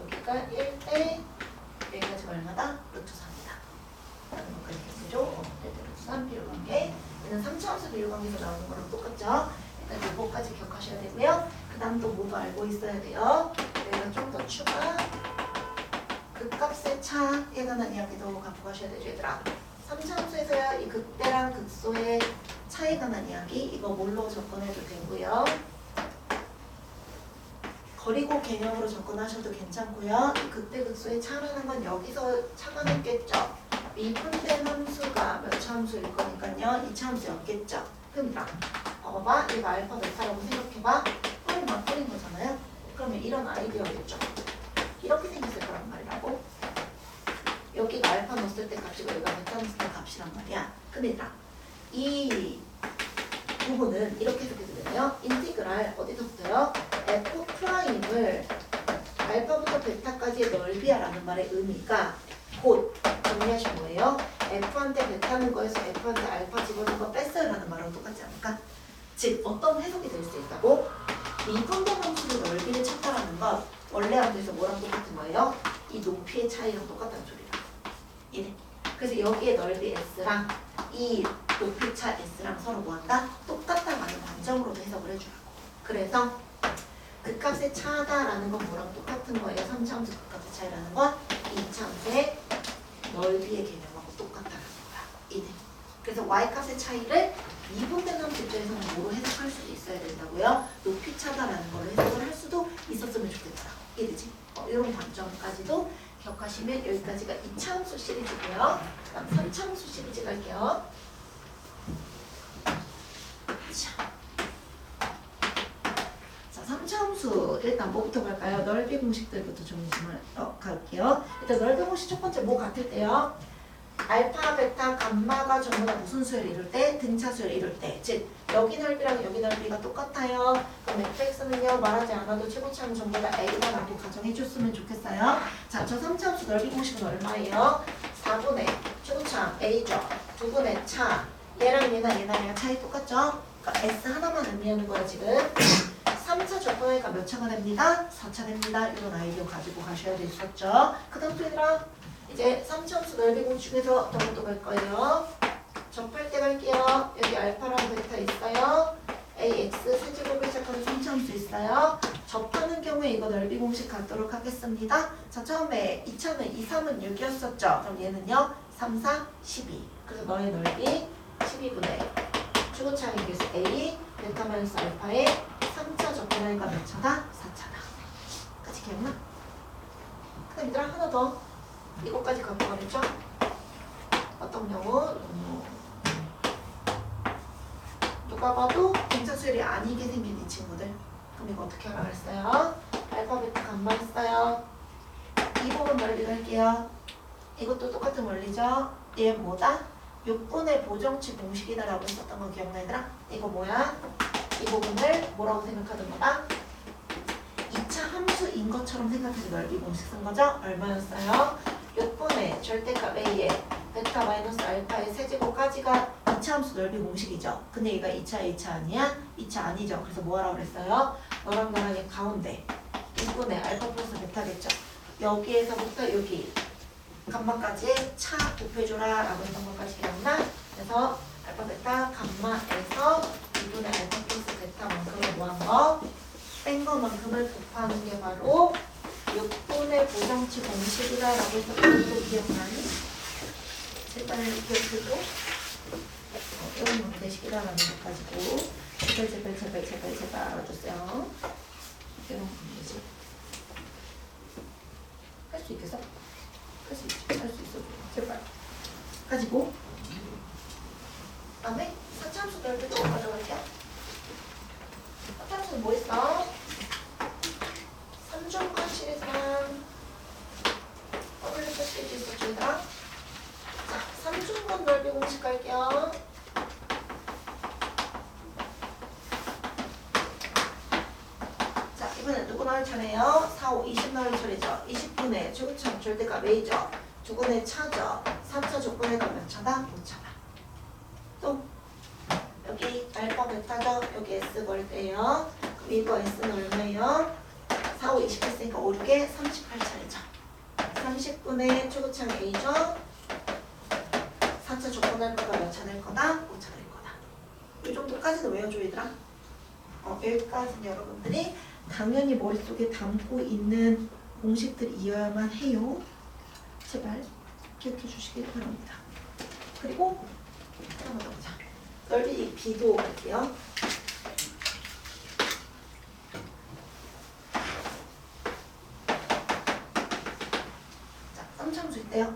여기가 1대 여기까지가 얼마다? 루트 3이다 라는 것까지 기억해줘. 1대 루트 3 비율 관계 얘는 3차 함수 비율 관계에서 나오는 거랑 똑같죠? 일단 이거까지 기억하셔야 되고요. 그 다음 또 뭐도 알고 있어야 돼요. 여기가 좀 더 추가 극값의 차에 관한 이야기도 갖고 가셔야 되죠 얘들아. 3차 함수에서야 이 극대랑 극소의 차에 관한 이야기 이거 뭘로 접근해도 되고요. 거리고 개념으로 접근하셔도 괜찮고요. 이 극대 극소의 차라는 건 여기서 차가 있겠죠. 미분된 함수가 몇 차 함수일 거니까요. 2차 함수였겠죠. 그럼 봐봐. 얘가 알파 베타라고 생각해봐. 뿔 막 뿌린 거잖아요. 그러면 이런 아이디어겠죠. 이렇게 생겼을 거란 말이라고. 여기가 알파 넣었을 때 값이고 여기가 베타 넣었을 때 값이란 말이야. 근데 이 부분은 이렇게 해석해도 되나요? 인티그랄 어디서부터요? f 프라임을 알파부터 베타까지의 넓이야라는 말의 의미가 곧 정리하신 거예요. f한테 베타는 거에서 f한테 알파 집어넣은 거 뺐어요 라는 말하고 똑같지 않을까? 즉 어떤 해석이 될 수 있다고? 미분된 함수의 넓이를 찾다라는 건 원래 함수에서 뭐랑 똑같은 거예요? 이 높이의 차이랑 똑같다는 소리라. 이네. 그래서 여기에 넓이 s랑 이 높이차 s랑 서로 뭐한다? 똑같다라는 관점으로도 해석을 해주라고. 그래서 극값의 차다라는 건 뭐랑 똑같은 거예요? 3차 함수 극값의 차이라는 건 2차 함수의 넓이의 개념하고 똑같다라는 거야. 이네. 그래서 y값의 차이를 미분된 함수 입장에서는 뭐로 해석할 수도 있어야 된다고요? 높이 차다라는 걸로 해석을 할 수도 있었으면 좋겠다. 이해되지? 이런 관점까지도 기억하시면 여기까지가 2차 함수 시리즈고요. 다음 3차 함수 시리즈 갈게요. 자, 3차 함수 일단 뭐부터 갈까요? 넓이 공식들부터 정리 좀 갈게요. 일단 넓이 공식 첫 번째 뭐 같을 때요? 알파, 베타, 감마가 전부 다 무슨 수열 이룰 때? 등차 수열 이룰 때. 즉 여기 넓이랑 여기 넓이가 똑같아요. 그럼 fx는요 말하지 않아도 최고차는 전부 다 a다라고 가정해줬으면 좋겠어요. 자, 저 3차함수 넓이 공식은 얼마예요? 4분의 최고차 a죠. 2분의 차. 얘랑 얘랑 차이 똑같죠? 그러니까 s 하나만 의미하는 거야 지금. 3차 접근하니까 몇 차가 됩니다? 4차 됩니다. 이런 아이디어 가지고 가셔야 됐었죠. 그 다음 또 얘들아 이제 3차함수 넓이 공식에서 어떤 것도 갈 거예요. 접할 때 갈게요. 여기 알파랑 베타 있어요. ax 세제곱을 시작하는 3차함수 있어요. 접하는 경우에 이거 넓이 공식 갖도록 하겠습니다. 자, 처음에 2차는 2, 3은 6이었었죠. 그럼 얘는요 3, 4, 12. 그래서 너의 넓이 12분의 최고차의 개수 a 베타 마이너스 알파의 3차 접근하니까 몇 차다? 4차다. 까지 기억나? 그 다음 얘들아 하나 더. 이거까지 갖고 가겠죠? 어떤 경우 누가 봐도 등차 수열이 아니게 생긴 이 친구들. 그럼 이거 어떻게 하라 그랬어요? 알파 베타 감마 했어요. 이 부분 넓이 갈게요. 이것도 똑같은 원리죠? 얘 뭐다? 6분의 보정치 공식이다라고 했었던 거 기억나 얘들아? 이거 뭐야? 이 부분을 뭐라고 생각하는 거다? 2차 함수인 것처럼 생각해서 넓이 공식 쓴 거죠? 얼마였어요? 6분의 절대값 a의 베타 마이너스 알파의 세제곱까지가 2차 함수 넓이 공식이죠. 근데 얘가 2차 아니야? 2차 아니죠. 그래서 뭐 하라고 그랬어요? 너랑 나랑 이 가운데 6분의 알파 플러스 베타겠죠. 여기에서부터 여기 감마까지 차 곱해줘라 라고 했던 것까지 기억나? 그래서 알파 베타 감마에서 2분의 알파 플러스 베타만큼을 뭐한 거? 뺀 거만큼을 곱하는 게 바로 6분의 보정치 공식이다 라고 했었던 거 기억나니? 제발 기억해줘. 이런 방대식이다 라는 것 가지고 제발 알아주세요. 이런 방대식 할 수 있겠어? 할 수 있어. 제발 가지고 그 다음에 4차함수 넓이도 가져갈게요. 4차함수는 뭐 있어? 3중간 시리즈랑 더블 패키지 있었죠 얘들아? 자, 3중간 넓이 공식 갈게요. 자, 이번엔 누구 나올 차례예요? 4, 5, 20 나올 차례죠. 20분의 최고차 절대값 a죠. 2분의 차죠. 3차 조건에가 몇 차다? 5차다. 또 여기 알파 베타죠. 여기 s 걸 때요. 그럼 이거 s는 얼마예요? 4, 5, 20 했으니까 5, 6에 38차례죠. 30분의 최고차 a죠. 4차 조건할 거가 몇 차 될 거다? 5차 될 거다. 이 정도까지는 외워줘 얘들아. 여기까지는 여러분들이 당연히 머릿속에 담고 있는 공식들이어야만 해요. 제발 기억해 주시길 바랍니다. 그리고 하나 더 보자. 넓이 비도 갈게요. 자, 3차함수 있대요.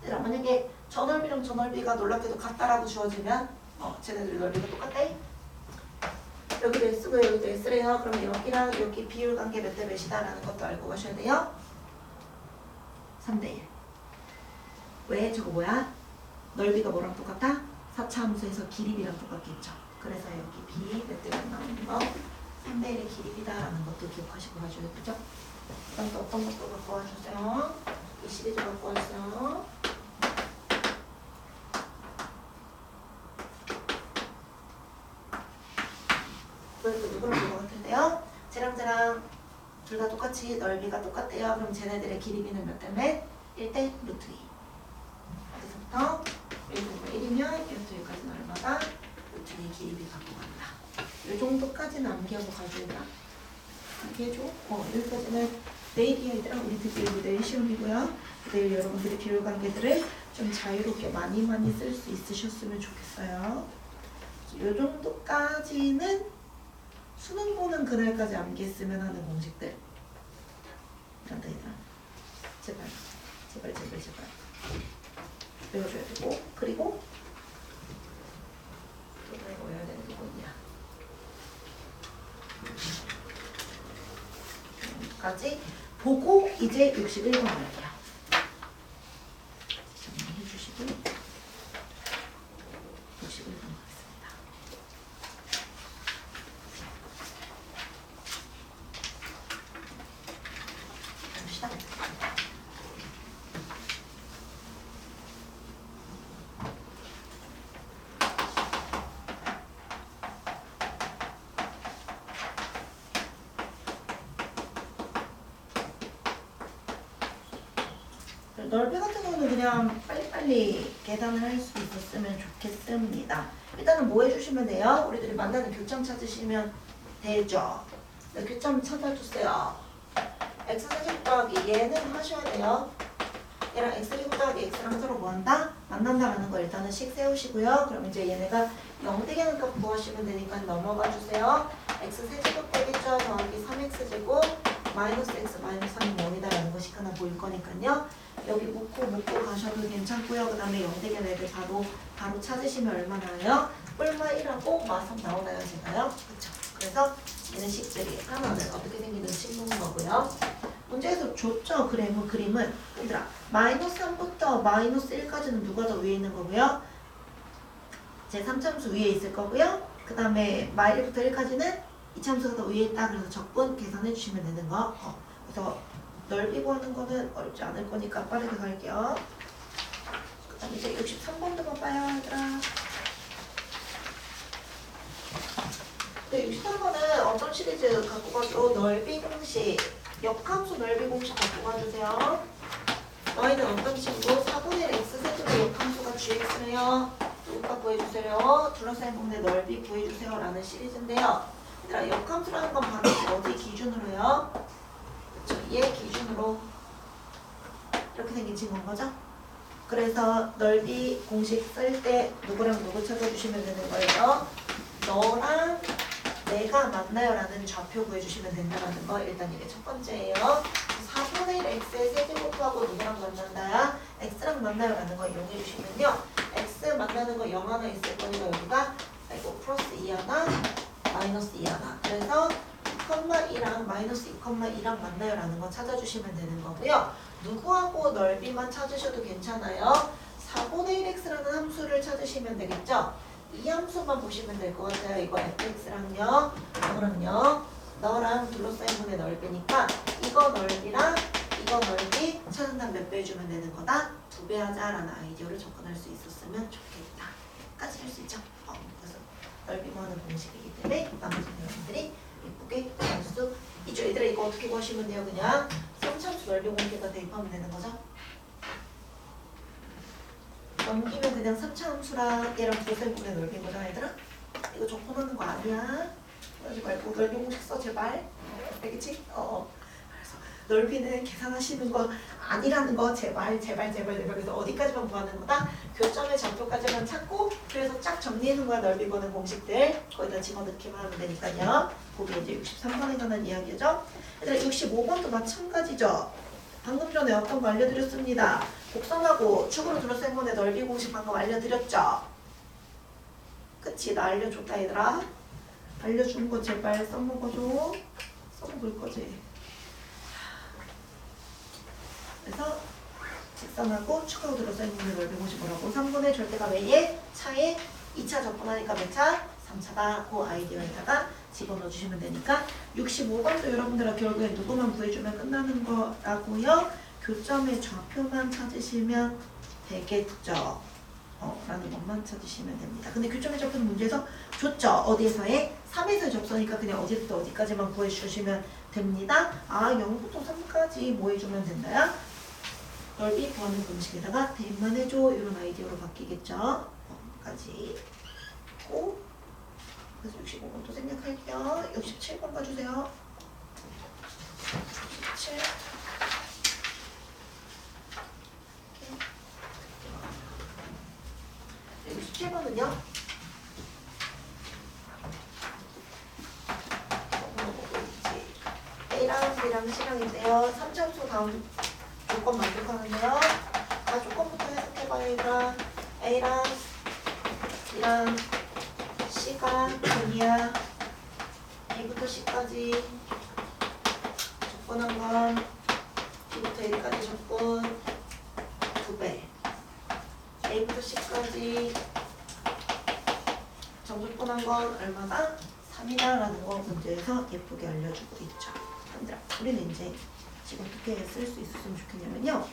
얘들아 만약에 저 넓이랑 저 넓이가 놀랍게도 같다라고 주어지면 쟤네들 넓이가 똑같대? 여기도 S고 여기도 S래요. 그럼 여기랑 여기 비율 관계 몇 대 몇이다 라는 것도 알고 가셔야 돼요. 3대1. 왜? 저거 뭐야? 넓이가 뭐랑 똑같아? 4차 함수에서 길이비랑 똑같겠죠. 그래서 여기 B 몇 대 몇 나오는 거 3대1의 길이비다 라는 것도 기억하시고 가셔야 되죠. 그다음 또 어떤 것도 갖고 와주세요. 이 시리즈 갖고 와주세요. 이것도 누구랑 누구 같은데요? 쟤랑 둘 다 똑같이 넓이가 똑같대요. 그럼 쟤네들의 길이비는 몇 대 몇? 1대 루트 2. 어디서부터? 1이면 1부터 여기까지는 얼마다? 루트 2 길이비 갖고 간다. 이 정도까지는 암기하고 가줘야 암기해줘. 여기까지는 내일이야 얘들아. 우리 드디어 내일 시험이고요. 내일 여러분들이 비율 관계들을 좀 자유롭게 많이 쓸 수 있으셨으면 좋겠어요. 이 정도까지는 수능 보는 그날까지 암기했으면 하는 공식들. 간다 얘들아. 제발 외워줘야 되고. 그리고 또 내가 외워야 되는 게 뭐냐. 여기까지 보고 이제 61번 할게요. 넓이 같은 경우는 그냥 빨리빨리 계산을 할 수 있었으면 좋겠습니다. 일단은 뭐 해주시면 돼요? 우리들이 만나는 교점 찾으시면 되죠. 네, 교점 찾아주세요. x 세제곱 더하기 얘는 하셔야 돼요. 얘랑 x 제곱 더하기 x랑 서로 뭐 한다? 만난다라는 거 일단은 식 세우시고요. 그럼 이제 얘네가 0 되는 값 구하시면 되니까 넘어가 주세요. x 세제곱 되겠죠? 더하기 3x 제곱 마이너스 x 마이너스 3이 0이다라는 것이 하나 보일 거니까요. 여기 묶고 가셔도 괜찮고요. 그 다음에 0 되는 애들 바로 찾으시면 얼마나요? 뿔마 1하고 마3 나오나요? 제가요? 그쵸? 그래서 얘는 식들이 하나는 어떻게 생기는지 묻는 거고요. 문제에서 줬죠? 그림은 얘들아 마이너스 3부터 마이너스 1까지는 누가 더 위에 있는 거고요? 제 3참수 위에 있을 거고요. 그 다음에 마이 1부터 1까지는 2참수가 더 위에 있다. 그래서 적분 계산해 주시면 되는 거. 그래서 넓이 구하는 거는 어렵지 않을 거니까 빠르게 갈게요. 그 다음에 이제 63번도만 봐요 얘들아. 네, 63번은 어떤 시리즈 갖고 가죠? 넓이 공식, 역함수 넓이 공식 갖고 가주세요. y는 어떤 친구? 4분의 1 x 세제곱 역함수가 gx래요. 누가 구해주세요? 둘러싸인 부분의 넓이 구해주세요 라는 시리즈인데요. 얘들아 역함수라는 건 바로 어디 기준으로요? 그쵸? 얘 기준으로 이렇게 생긴 친구인 거죠? 그래서 넓이 공식 쓸 때 누구랑 누구 찾아주시면 되는 거예요? 너랑 내가 만나요 라는 좌표 구해주시면 된다는 거 일단 이게 첫 번째예요. 4분의 1 x의 세제곱하고 누구랑 만난다야? x랑 만나요 라는 거 이용해 주시면요. x 만나는 거 0 하나 있을 거니까 여기가 플러스 2 하나 마이너스 2 하나. 그래서 2,2랑 마이너스 2,2랑 만나요 라는 거 찾아주시면 되는 거고요. 누구하고 넓이만 찾으셔도 괜찮아요. 4분의 1x라는 함수를 찾으시면 되겠죠. 이 함수만 보시면 될 것 같아요. 이거 fx랑요, 너랑요, 너랑 둘러싸인 분의 넓이니까 이거 넓이랑 이거 넓이 찾은 다음 몇 배 해주면 되는 거다? 2배 하자라는 아이디어를 접근할 수 있었으면 좋겠다. 까지 할 수 있죠? 그래서 넓이 구하는 공식이기 때문에 나머지 여러분들이 예쁘게 구할 수 있죠. 얘들아 이거 어떻게 구하시면 돼요? 그냥 3참수 넓이 공식에다 대입하면 되는 거죠? 넘기면 그냥 3차 함수랑 얘랑 둘러싸인 분의 넓이인 거잖아 얘들아? 이거 적분하는 거 아니야. 그러지 말고 넓이 공식 써 제발. 알겠지? 그래서 넓이는 계산하시는 거 아니라는 거 제발. 그래서 어디까지만 구하는 거다? 교점의 좌표까지만 찾고 그래서 쫙 정리해놓은 거야. 넓이 구하는 공식들 거기다 집어넣기만 하면 되니까요. 그게 이제 63번에 관한 이야기죠. 얘들아 65번도 마찬가지죠. 방금 전에 어떤 거 알려드렸습니다. 곡선하고 축으로 둘러싼 분의 넓이 공식 방금 알려드렸죠? 그치? 나 알려줬다 얘들아. 알려준 거 제발 써먹어줘. 써먹을 거지. 그래서 직선하고 축하고 둘러싸인 분의 넓이 공식 뭐라고? 3분의 절대값 A의 차에 2차 접근하니까 몇 차? 3차다. 그 아이디어에다가 집어넣어 주시면 되니까 65번도 여러분들아 결국에 누구만 구해주면 끝나는 거라고요. 교점의 좌표만 찾으시면 되겠죠. 라는 것만 찾으시면 됩니다. 근데 교점의 좌표는 문제에서 줬죠. 어디에서의? 3에서의 접선이니까 그냥 어디부터 어디까지만 구해주시면 됩니다. 0부터 3까지 뭐 해주면 된다요? 넓이 구하는 공식에다가 대입만 해줘. 이런 아이디어로 바뀌겠죠. 까지 고 그래서 65번 또 생략할게요. 67번 봐주세요. 67 67번은요. A랑 B랑 C랑인데요. 3참수 다음 조건 만족하는데요. 조건부터 해석해봐요. 얘들아. A랑 B랑 C가 분이야. A부터 C까지 접근한 건 B부터 A까지 접근 2배. A부터 C까지 정접근한 건 얼마다? 3이다 라는 거 문제에서 예쁘게 알려주고 있죠. 얘들아, 우리는 이제 지금 어떻게 쓸 수 있었으면 좋겠냐면요.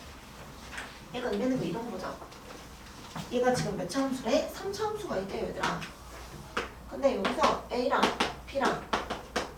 얘가 의미하는 거 이런 거죠. 얘가 지금 몇 차 함수래? 3차 함수가 있대요 얘들아. 근데 여기서 A랑 B랑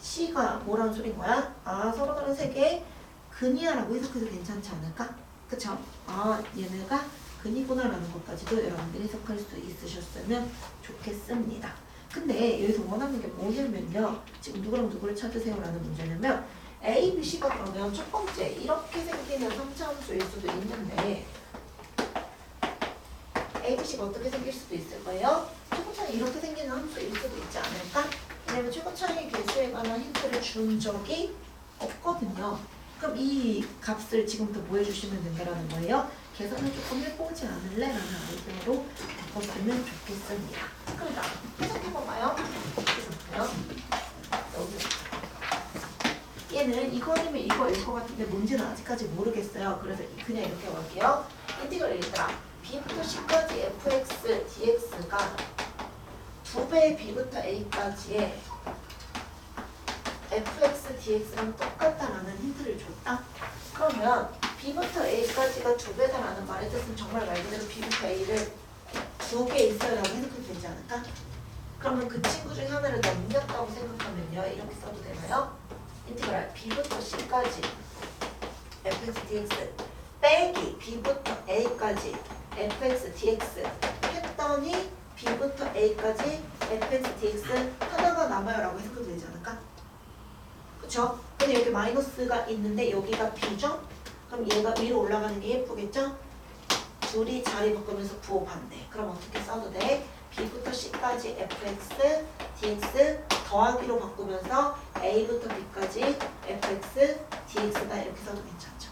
C가 뭐라는 소린 거야? 서로 다른 세 개의 근이야라고 해석해도 괜찮지 않을까? 그쵸? 아, 얘네가 근이구나라는 것까지도 여러분들이 해석할 수 있으셨으면 좋겠습니다. 근데 여기서 원하는 게 뭐냐면요. 지금 누구랑 누구를 찾으세요라는 문제냐면 A, B, C가 그러면 첫 번째 이렇게 생기는 3차 함수일 수도 있는데 A, B, C가 어떻게 생길 수도 있을 거예요? 최고차이 이렇게 생기는 함수일 수도 있지 않을까? 왜냐면 최고차이 개수에 관한 힌트를 준 적이 없거든요. 그럼 이 값을 지금부터 뭐 해주시면 된다는 거예요? 계산을 조금 해보지 않을래? 라는 아이디어로 바꿔주면 좋겠습니다. 그럼 자, 해석해봐봐요. 얘는 이거 아니면 이거일 것 같은데 뭔지는 아직까지 모르겠어요. 그래서 그냥 이렇게 볼게요. 인티그럴 얘들아, b부터 c까지 fx dx가 2배의 b부터 a까지의 fx dx랑 똑같다라는 힌트를 줬다. 그러면 b부터 a까지가 2배다라는 말의 뜻은 정말 말 그대로 b부터 a를 2개 있어요라고 해석해도 되지 않을까? 그러면 그 친구 중에 하나를 넘겼다고 생각하면요. 이렇게 써도 되나요? 인티그랄 b부터 c까지 fx dx 빼기 b부터 a까지 fx dx 했더니 b부터 a까지 fx dx 하나가 남아요라고 해석해도 되지 않을까? 그쵸? 근데 여기 마이너스가 있는데 여기가 b죠? 그럼 얘가 위로 올라가는 게 예쁘겠죠? 둘이 자리 바꾸면서 부호 반대. 그럼 어떻게 써도 돼? b부터 c까지 fx dx 더하기로 바꾸면서 a부터 b까지 fx dx다 이렇게 써도 괜찮죠?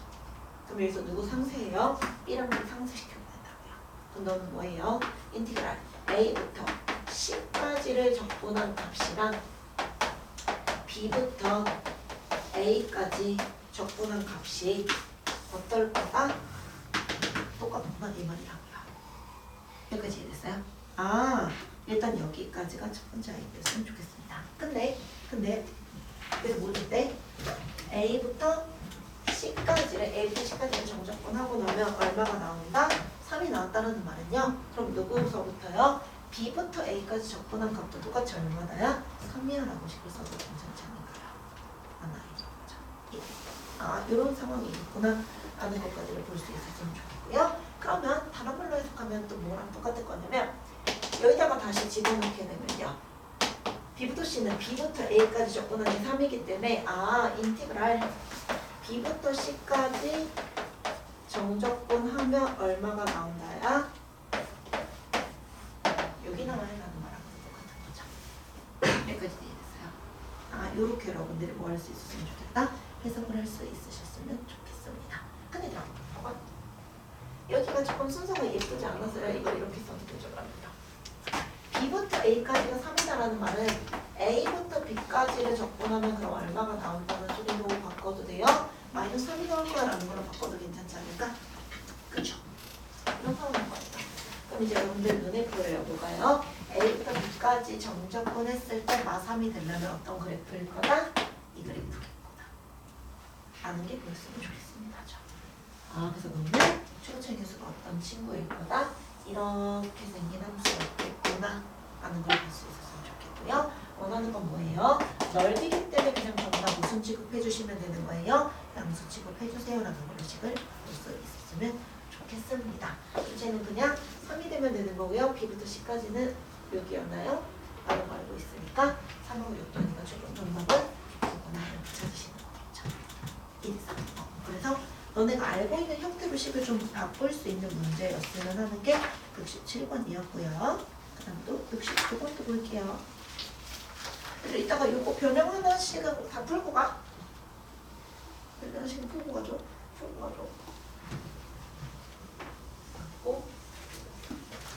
그럼 여기서 누구 상쇄예요? b랑 b 상쇄시키면 된다고요. 그럼 너는 뭐예요? 인티그랄 a부터 c까지를 적분한 값이랑 b부터 a까지 적분한 값이 어떨 거다? 똑같구나 이 말이라고요. 여기까지 이해됐어요? 아, 일단 여기까지가 첫 번째 아이디어였으면 좋겠습니다. 근데 그래서 모를 때 A부터 C까지를 정적분하고 나면 얼마가 나온다? 3이 나왔다는 말은요. 그럼 누구서부터요? B부터 A까지 적분한 값도 똑같이 얼마다야? 3이야 라고 식을 써도 괜찮지 않을까요? 아, 이런 상황이 있구나 라는 것까지를 볼 수 있었으면 좋겠고요. 그러면 다른 말로 해석하면 또 뭐랑 똑같을 거냐면 여기다가 다시 집어넣게 되면요. B부터 C는 B부터 A까지 적분한 게 3이기 때문에 인티그랄 B부터 C까지 정적분하면 얼마가 나온다야? 여기 나와야 라는 말하고 똑같은 거죠. 여기까지 이해됐어요? 요렇게 여러분들이 뭐 할 수 있었으면 좋겠다? 해석을 할 수 있으셨으면 좋겠습니다. 근데 봐봐. 여기가 조금 순서가 예쁘지 않았어요. 이걸 이렇게 써도 되죠. 그럽니다. B부터 A까지가 3이다라는 말은 A부터 B까지를 적분하면 그럼 얼마가 나온다는 소리로 바꿔도 돼요? 마이너스 3이 나올 거야 라는 걸로 바꿔도 괜찮지 않을까? 그쵸? 이런 상황인 것 같다. 그럼 이제 여러분들 눈에 보여요. 뭐가요? A부터 B까지 정적분했을 때 마3이 되려면 어떤 그래프일 거다? 이 그래프일 거다. 아는 게 보였으면 좋겠습니다. 그래서 너는 최고차이 개수가 어떤 친구일 거다? 이렇게 생긴 함수였겠구나 라는 걸 볼 수 있었으면 좋겠고요. 원하는 건 뭐예요? 넓이기 때문에 그냥 전부 다 무슨 취급해 주시면 되는 거예요? 양수 취급해 주세요 라는 걸식을 볼 수 있었으면 좋겠습니다. 이제는 그냥 3이 되면 되는 거고요. B부터 C까지는 여기였나요? 라는 거 알고 있으니까 3하고 6도니까 최종 정답은 이거나 이렇게 찾으시는 거겠죠. 이상. 그래서 너네가 알고 있는 형태로 식을 좀 바꿀 수 있는 문제였으면 하는 게 67번이었고요. 그 다음 또 69번도 볼게요. 그래서 이따가 요거 변형 하나씩은 다 풀고 가. 변형 하나씩은 풀고 가죠. 풀고 가죠. 그리고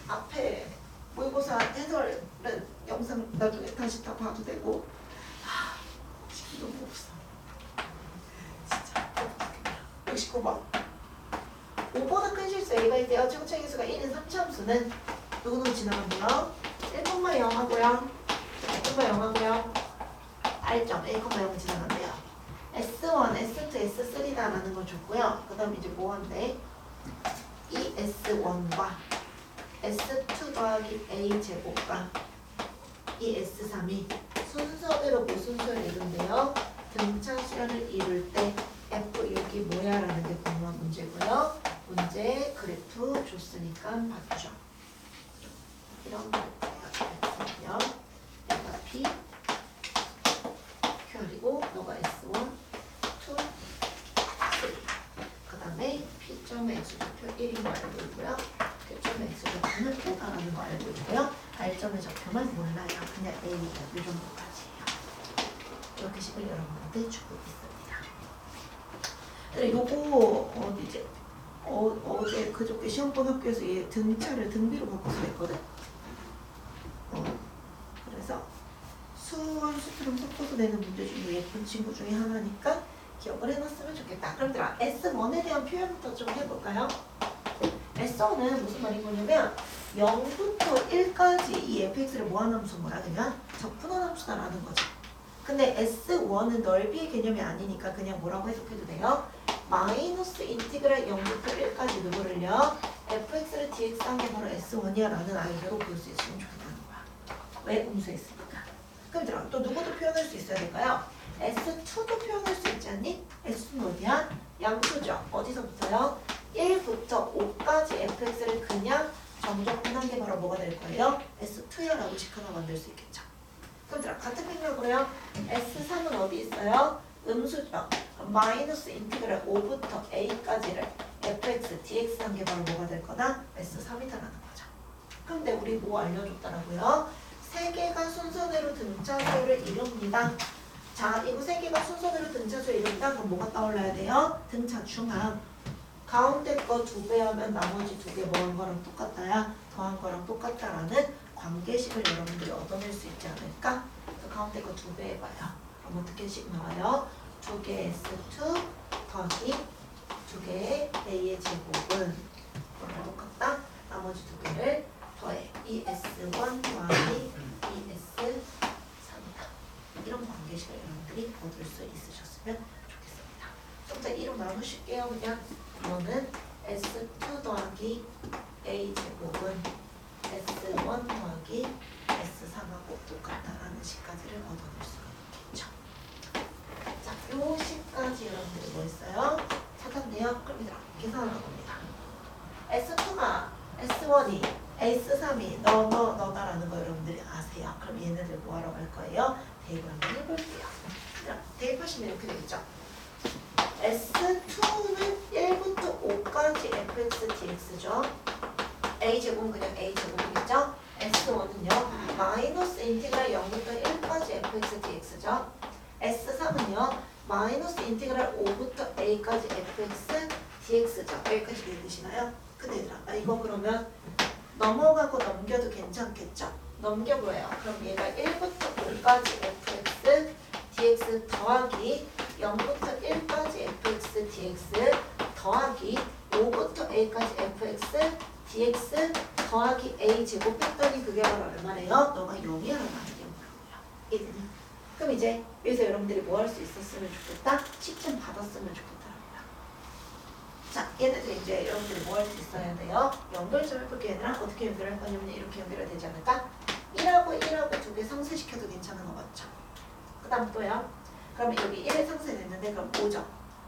앞에 모의고사 해설은 영상 나중에 다시 다 봐도 되고 시기 너무 없어. 69번 5보다 큰 실수 A가 있대요. 최고차이 개수가 1인 3차 함수는 누구누구 지나가고요. 1,0 하고요. 1,0 R점 1,0 지나간대요. S1, S2, S3다라는 걸 줬고요. 그 다음 이제 뭐 한대? 이 S1과 S2 더하기 A 제곱과 이 S3이 순서대로 뭐 순서를 이룬대요? 등차 수열을 이룰 때 F6이 뭐야? 라는 게 궁금한 문제고요. 문제 그래프 줬으니까 봐주죠. 이런 그래프예요. 얘가 P, Q리고 너가 S1, 2, 3. 그 다음에 P.X좌표 1인 거 알고 있고요. Q.X좌표는 5다라는 거 알고 있고요. R점의 좌표만 몰라요. 그냥 A, 이 정도까지예요. 이렇게 식을 여러분한테 주고 있습니다. 근데 요거 어디지? 어제 그저께 시험 본 학교에서 얘 등차를 등비로 바꿔서 했거든. 그래서 수원 수투랑 섞어서 내는 문제 중에 예쁜 친구 중에 하나니까 기억을 해놨으면 좋겠다. 그럼 들아 S1에 대한 표현부터 좀 해볼까요? S1은 무슨 말인 거냐면 0부터 1까지 이 fx를 뭐하는 함수 뭐야? 그냥 적분한 함수다라는 거죠. 근데 S1은 넓이의 개념이 아니니까 그냥 뭐라고 해석해도 돼요? 마이너스 인티그랄 0부터 1까지 누구를요? fx를 dx한 게 바로 S1이야 라는 아이디어로 볼 수 있으면 좋겠다는 거야. 왜? 음수했으니까. 그럼 들어 또 누구도 표현할 수 있어야 될까요? S2도 표현할 수 있지 않니? S는 어디야? 양수죠. 어디서부터요? 1부터 5까지 fx를 그냥 정적분한 게 바로 뭐가 될 거예요? S2야 라고 식 하나 만들 수 있겠죠. 그럼 들어 같은 맥락으로요. S3은 어디 있어요? 음수죠. 마이너스 인티그랄 5부터 a까지를 fx, dx 한 게 바로 뭐가 될 거다? S3이다라는 거죠. 근데 우리 뭐 알려줬다라고요? 세 개가 순서대로 등차수를 이룹니다. 자, 이거 세 개가 순서대로 등차수를 이룬다. 그럼 뭐가 떠올라야 돼요? 등차 중앙. 가운데 거 2배 하면 나머지 2개 뭐한 거랑 똑같다야? 더한 거랑 똑같다라는 관계식을 여러분들이 얻어낼 수 있지 않을까? 그래서 가운데 거 2배 해봐요. 그럼 어떻게 식 나와요? 2개 S2 더하기 2개의 A의 제곱은 뭐랑 똑같다? 나머지 2개를 더해. ES1 더하기 ES3이다. 이런 관계식을 여러분들이 얻을 수 있으셨으면 좋겠습니다. 좀 더 2로 나누실게요. 그냥 이거는 S2 더하기 A제곱은 S1 더하기 S3하고 똑같다라는 식까지를 얻어낼 수가 있겠죠. 자, 요 식까지 여러분들이 뭐 했어요? 찾았네요. 그럼 얘들아 계산을 해봅니다. S2가 S1이 S3이 너다라는 거 여러분들이 아세요. 그럼 얘네들 뭐하러 갈 거예요? 대입을 한번 해볼게요. 자, 대입하시면 이렇게 되겠죠. S2는 1부터 5까지 fx dx죠. a제곱은 그냥 a제곱이겠죠. S1은요. 마이너스 인티그랄 0부터 1까지 fx dx죠. S3은요. 마이너스 인티그랄 5부터 a까지 fx dx죠. 여기까지 이해되시나요? 근데 얘들아 이거 그러면 넘어가고 넘겨도 괜찮겠죠? 넘겨보래요. 그럼 얘가 1부터 5까지 fx dx 더하기 0부터 1까지 fx dx 더하기 5부터 a까지 fx dx 더하기 a 제곱 했더니 그게 바로 얼마래요? 너가 0이라는 아이디어라고요. 이해되니? 그럼 이제 여기서 여러분들이 뭐 할 수 있었으면 좋겠다? 10점 받았으면 좋겠더라고요. 자, 얘네들 이제 여러분들이 뭐 할 수 있어야 돼요? 연결 좀 해볼게. 얘들아 어떻게 연결할 거냐면 이렇게 연결이 되지 않을까? 1하고 1하고 2개 상쇄시켜도 괜찮은 거 맞죠? 그 다음 또요. 그러면 여기 1에 상쇄됐는데 그럼 5점.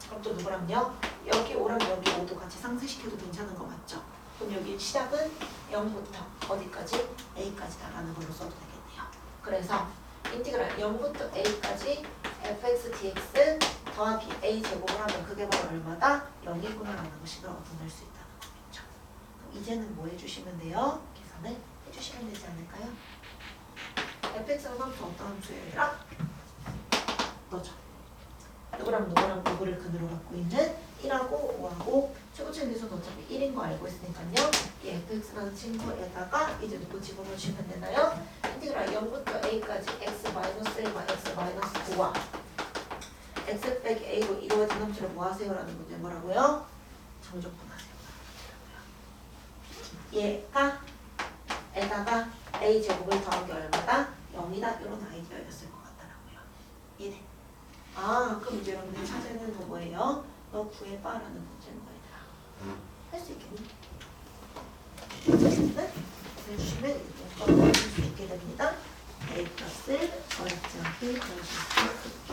그럼 또 누구랑요? 여기 5랑 여기 5도 같이 상쇄시켜도 괜찮은 거 맞죠? 그럼 여기 시작은 0부터 어디까지? A까지다라는 걸로 써도 되겠네요. 그래서 인티그랄 0부터 A까지 fx dx 더하기 A 제곱을 하면 그게 바로 얼마다? 0이구나라는 것을 얻어낼 수 있다는 거겠죠. 그럼 이제는 뭐 해주시면 돼요? 계산을 해주시면 되지 않을까요? fx는 함수 어떤 함수예요? 너죠. 누구랑 누구를 근으로 갖고 있는 1하고 5하고 최고치의 미수는 어차피 1인 거 알고 있으니까요. 이 fx라는 친구에다가 이제 누구 집어넣으시면 되나요? 인티그랄 0부터 a까지 x-1과 x-5와 x 빼기 a로 이루어진 함수를 뭐 하세요? 라는 문제 뭐라고요? 정적분하세요. 얘가 에다가 a 제곱을 더하기 얼마다? 0이다. 이런 아이디어였을 것 같더라고요. 이해돼? 아, 그럼 이제 여러분들 찾아내는 거 뭐예요? 너 구해봐라는 문제인 거예요. 할 수 있겠니? 네? 해주시면 이렇게 꺼낼 수 있게 됩니다. A 플러스 어렵지 않게 구해줄 수 있게.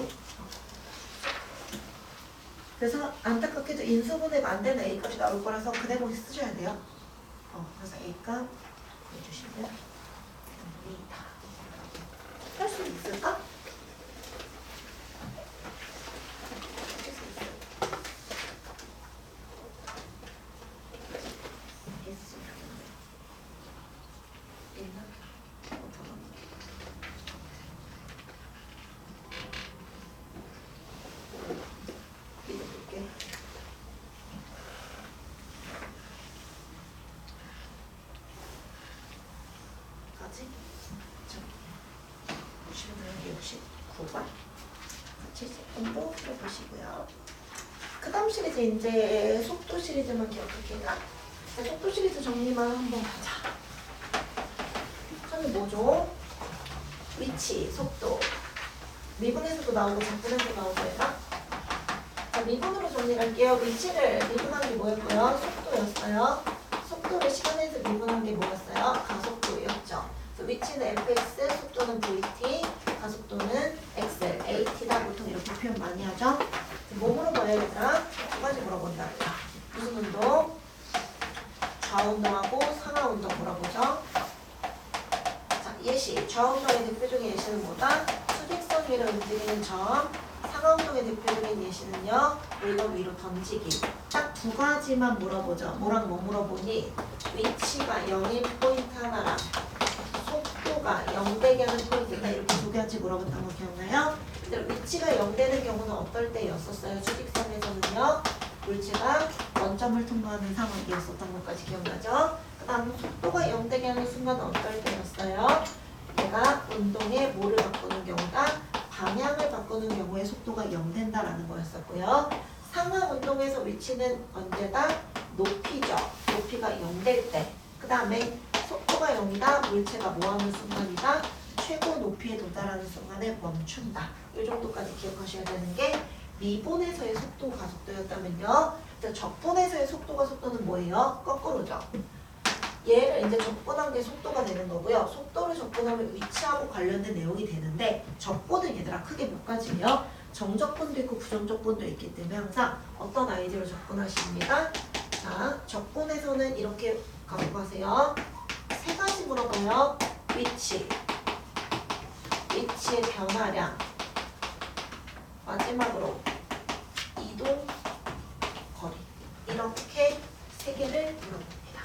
그래서 안타깝게도 인수분해가 안 되는 A값이 나올 거라서 그 대목이 쓰셔야 돼요. 그래서 A값 해주시면 A다. 할 수 있을까? 그 다음 시리즈 이제 속도 시리즈만 기억할게요. 속도 시리즈 정리만 한번 하자. 처음에 뭐죠? 위치, 속도. 미분에서도 나오고 작분에서도 나오고 얘가. 자, 미분으로 정리할게요. 위치를 미분한 게 뭐였고요? 속도였어요. 속도를 시간에서 미분한 게 뭐였어요? 가속도였죠. 그래서 위치는 fx, 속도는 vt, 가속도는 xl, at다. 보통 이렇게 표현 많이 하죠. 뭐 물어봐요, 얘들아? 두 가지 물어본다. 무슨 운동? 좌운동하고 상하운동 물어보죠. 자, 예시. 좌운동의 대표적인 예시는 뭐다? 수직선 위를 움직이는 점. 상하운동의 대표적인 예시는요. 물건 위로 던지기. 딱 두 가지만 물어보죠. 뭐랑 뭐 물어보니? 위치가 0인 포인트 하나랑 속도가 0되게 하는 포인트다. 이렇게 두 가지 물어봤던 거 기억나요? 위치가 0되는 경우는 어떨 때였었어요? 수직선에서는요. 물체가 원점을 통과하는 상황이었었던 것까지 기억나죠? 그 다음 속도가 0되게 하는 순간은 어떨 때였어요? 얘가 운동의 뭐를 바꾸는 경우다? 방향을 바꾸는 경우에 속도가 0된다라는 거였었고요. 상하 운동에서 위치는 언제다? 높이죠. 높이가 0될 때. 그 다음에 속도가 0이다. 물체가 뭐하는 순간이다? 최고 높이에 도달하는 순간에 멈춘다. 이 정도까지 기억하셔야 되는 게 미분에서의 속도 가속도였다면요. 적분에서의 속도가 속도는 뭐예요? 거꾸로죠. 얘를 이제 적분한 게 속도가 되는 거고요. 속도를 적분하면 위치하고 관련된 내용이 되는데 적분은 얘들아 크게 몇 가지예요. 정적분도 있고 부정적분도 있기 때문에 항상 어떤 아이디어로 적분하십니다. 자, 적분에서는 이렇게 갖고 가세요. 세 가지 물어봐요. 위치, 위치의 변화량, 마지막으로 이동 거리. 이렇게 세 개를 물어봅니다.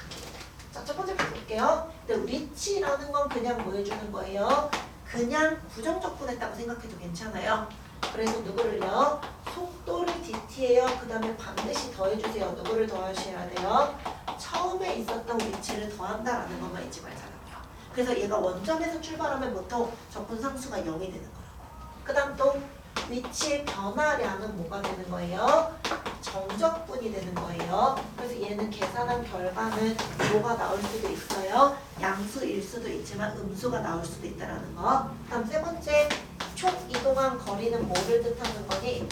자, 첫 번째 볼게요. 근데 위치라는 건 그냥 뭐 해주는 거예요? 그냥 부정적분했다고 생각해도 괜찮아요. 그래서 누구를요? 속도를 dt예요. 그 다음에 반드시 더해주세요. 누구를 더하셔야 돼요? 처음에 있었던 위치를 더한다라는 것만 잊지 말자고요. 그래서 얘가 원점에서 출발하면 보통 적분 상수가 0이 되는 거라고. 그 다음 또 위치의 변화량은 뭐가 되는 거예요? 정적분이 되는 거예요. 그래서 얘는 계산한 결과는 뭐가 나올 수도 있어요. 양수일 수도 있지만 음수가 나올 수도 있다는 거. 다음 세 번째, 총 이동한 거리는 뭐를 뜻하는 거니?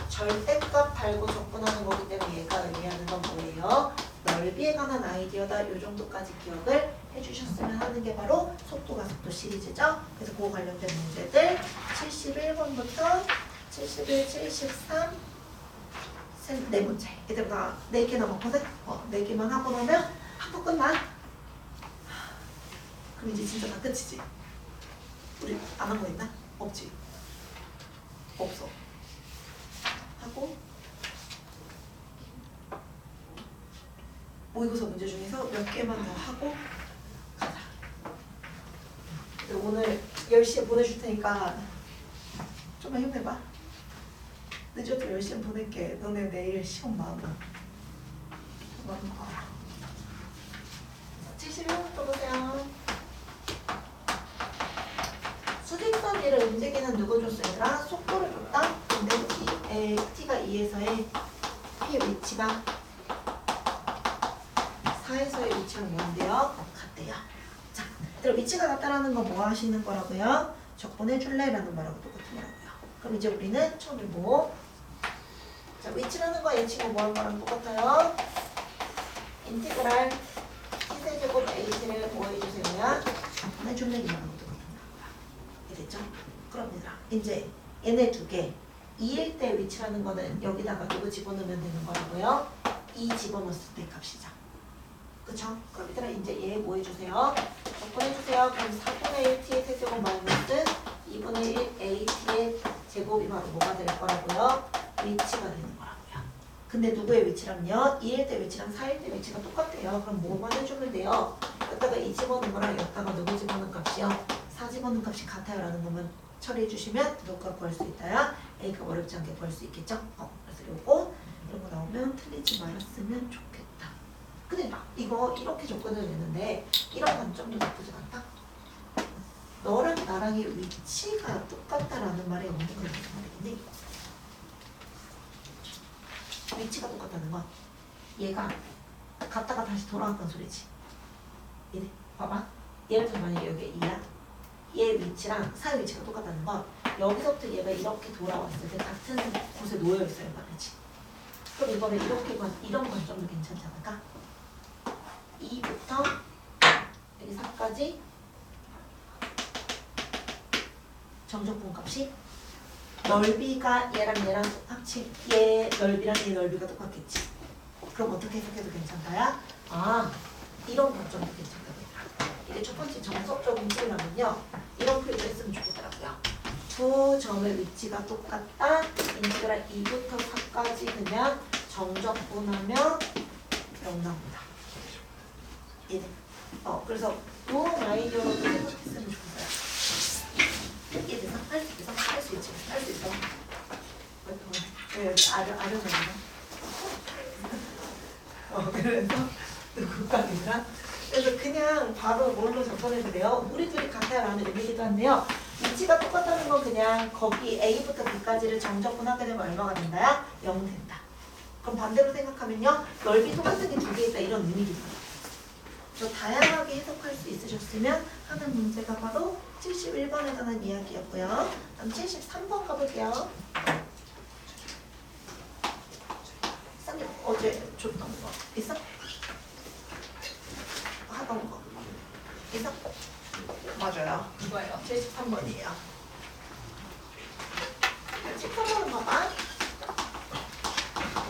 절대값 달고 적분하는 거기 때문에 얘가 의미하는 건 뭐예요? 넓이에 관한 아이디어다. 이 정도까지 기억을 해주셨으면 하는 게 바로 속도가 속도 시리즈죠. 그래서 그거 관련된 문제들 71번부터 71, 73, 네 문제. 얘들 나 4개 남았거든? 4개만 하고 나면 학교 끝나. 그럼 이제 진짜 다 끝이지. 우리 안 한 거 있나? 없지? 없어. 하고 모의고사 문제 중에서 몇 개만 더 하고 가자. 오늘 10시에 보내줄 테니까 좀만 힘내봐. 늦어도 10시에 보낼게. 너네 내일 시험 마음아. 71번부터 보세요. 수직선 위를 움직이는 누구 줬어 얘들아? 속도를 줬다? 근데 t가 2에서의 p의 위치가 4에서의 위치가 뭔데요? 같대요. 자, 얘들아 위치가 같다라는 거 뭐 하시는 거라고요? 적분해줄래? 라는 말하고 똑같은 거라고요. 그럼 이제 우리는 처음에 뭐? 자, 위치라는 거 예치고 뭐 한 거랑 똑같아요? 인티그랄 t세제곱 a를 뭐 해주세요? 적분해줄래? 이거랑 똑같은 거라고요. 이해됐죠? 그럼 얘들아 이제 얘네 두 개 2일 때 위치라는 거는 여기다가 누구 집어넣으면 되는 거라고요? 2 집어넣었을 때 값이죠. 그쵸? 그럼 얘들아 이제 얘 뭐 해주세요? 적분해주세요. 그럼 4분의 1 t의 세제곱 마이너스 2분의 1 at의 제곱이 바로 뭐가 될 거라고요? 위치가 되는 거라고요. 근데 누구의 위치랑요? 2일 때 위치랑 4일 때 위치가 똑같아요. 그럼 뭐만 해주면 돼요? 여기다가 2 집어넣은 거랑 여기다가 누구 집어넣은 값이요? 4 집어넣은 값이 같아요 라는 것만 처리해 주시면 누가 구할 수 있다야? A가 어렵지 않게 구할 수 있겠죠? 그래서 요거 이런 거 나오면 틀리지 말았으면 좋겠다. 근데 나 이거 이렇게 접근을 했는데 이런 관점도 나쁘지 않다. 너랑 나랑의 위치가 똑같다라는 말이 없는 건 무슨 말이겠니? 위치가 똑같다는 건 얘가 갔다가 다시 돌아왔던 소리지. 얘네 봐봐. 예를 들어 만약에 여기 2야. 얘 위치랑 사의 위치가 똑같다는 건 여기서부터 얘가 이렇게 돌아왔을 때 같은 곳에 놓여 있어요 말이지. 그럼 이거를 이렇게 이런 관점도 괜찮지 않을까? 2부터 여기 4까지 정적분 값이 넓이가 얘랑 합친 얘 넓이랑 얘 넓이가 똑같겠지. 그럼 어떻게 해석해도 괜찮다야? 아 이런 관점도 괜찮다고. 이게 첫 번째 정석적인 풀이라면요 이런 풀이를 했으면 좋겠더라고요. 두 점의 위치가 똑같다. 인테그랄 2부터 4까지 그냥 정적분하면 0 나옵니다. 얘네. 그래서 이런 아이디어로 생각했으면 좋겠어요. 얘들 할 수 있지. 할 수 있어. 왜 여기 아련하냐? 그래서 누구까지나 그래서 그냥 바로 뭘로 접근해도 돼요. 우리 둘이 같아요 라는 의미기도 한데요. 위치가 똑같다는 건 그냥 거기 A부터 B까지를 정적분하게 되면 얼마가 된다야? 0 된다. 그럼 반대로 생각하면요. 넓이 똑같은 게 두 개 있다 이런 의미기도 해요. 저 다양하게 해석할 수 있으셨으면 하는 문제가 바로 71번에 관한 이야기였고요. 다음 73번 가볼게요. 쌍님 어제 줬던 거 있어? 하던 거 있어? 맞아요. 이거예요. 73번이에요. 73번은 봐봐.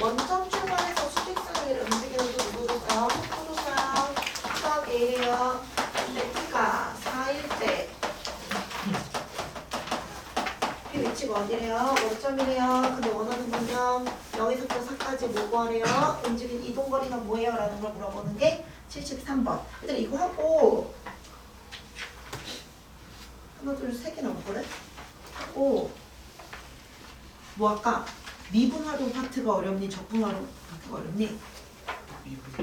원점 출발해서 수직선을 움직이는 게 누구겠어요? 속도도요. 수학 1이에요. 근데 t가 4일 때 이 위치가 어디래요? 원점이래요. 근데 원하는 건요. 여기서부터 4까지 뭐 구하래요? 움직인 이동거리가 뭐예요? 라는 걸 물어보는 게 73번. 얘들아 이거 하고 하나 둘 세 개 남았거든? 하고 뭐 아까 미분 활용 파트가 어렵니? 적분 활용 파트가 어렵니?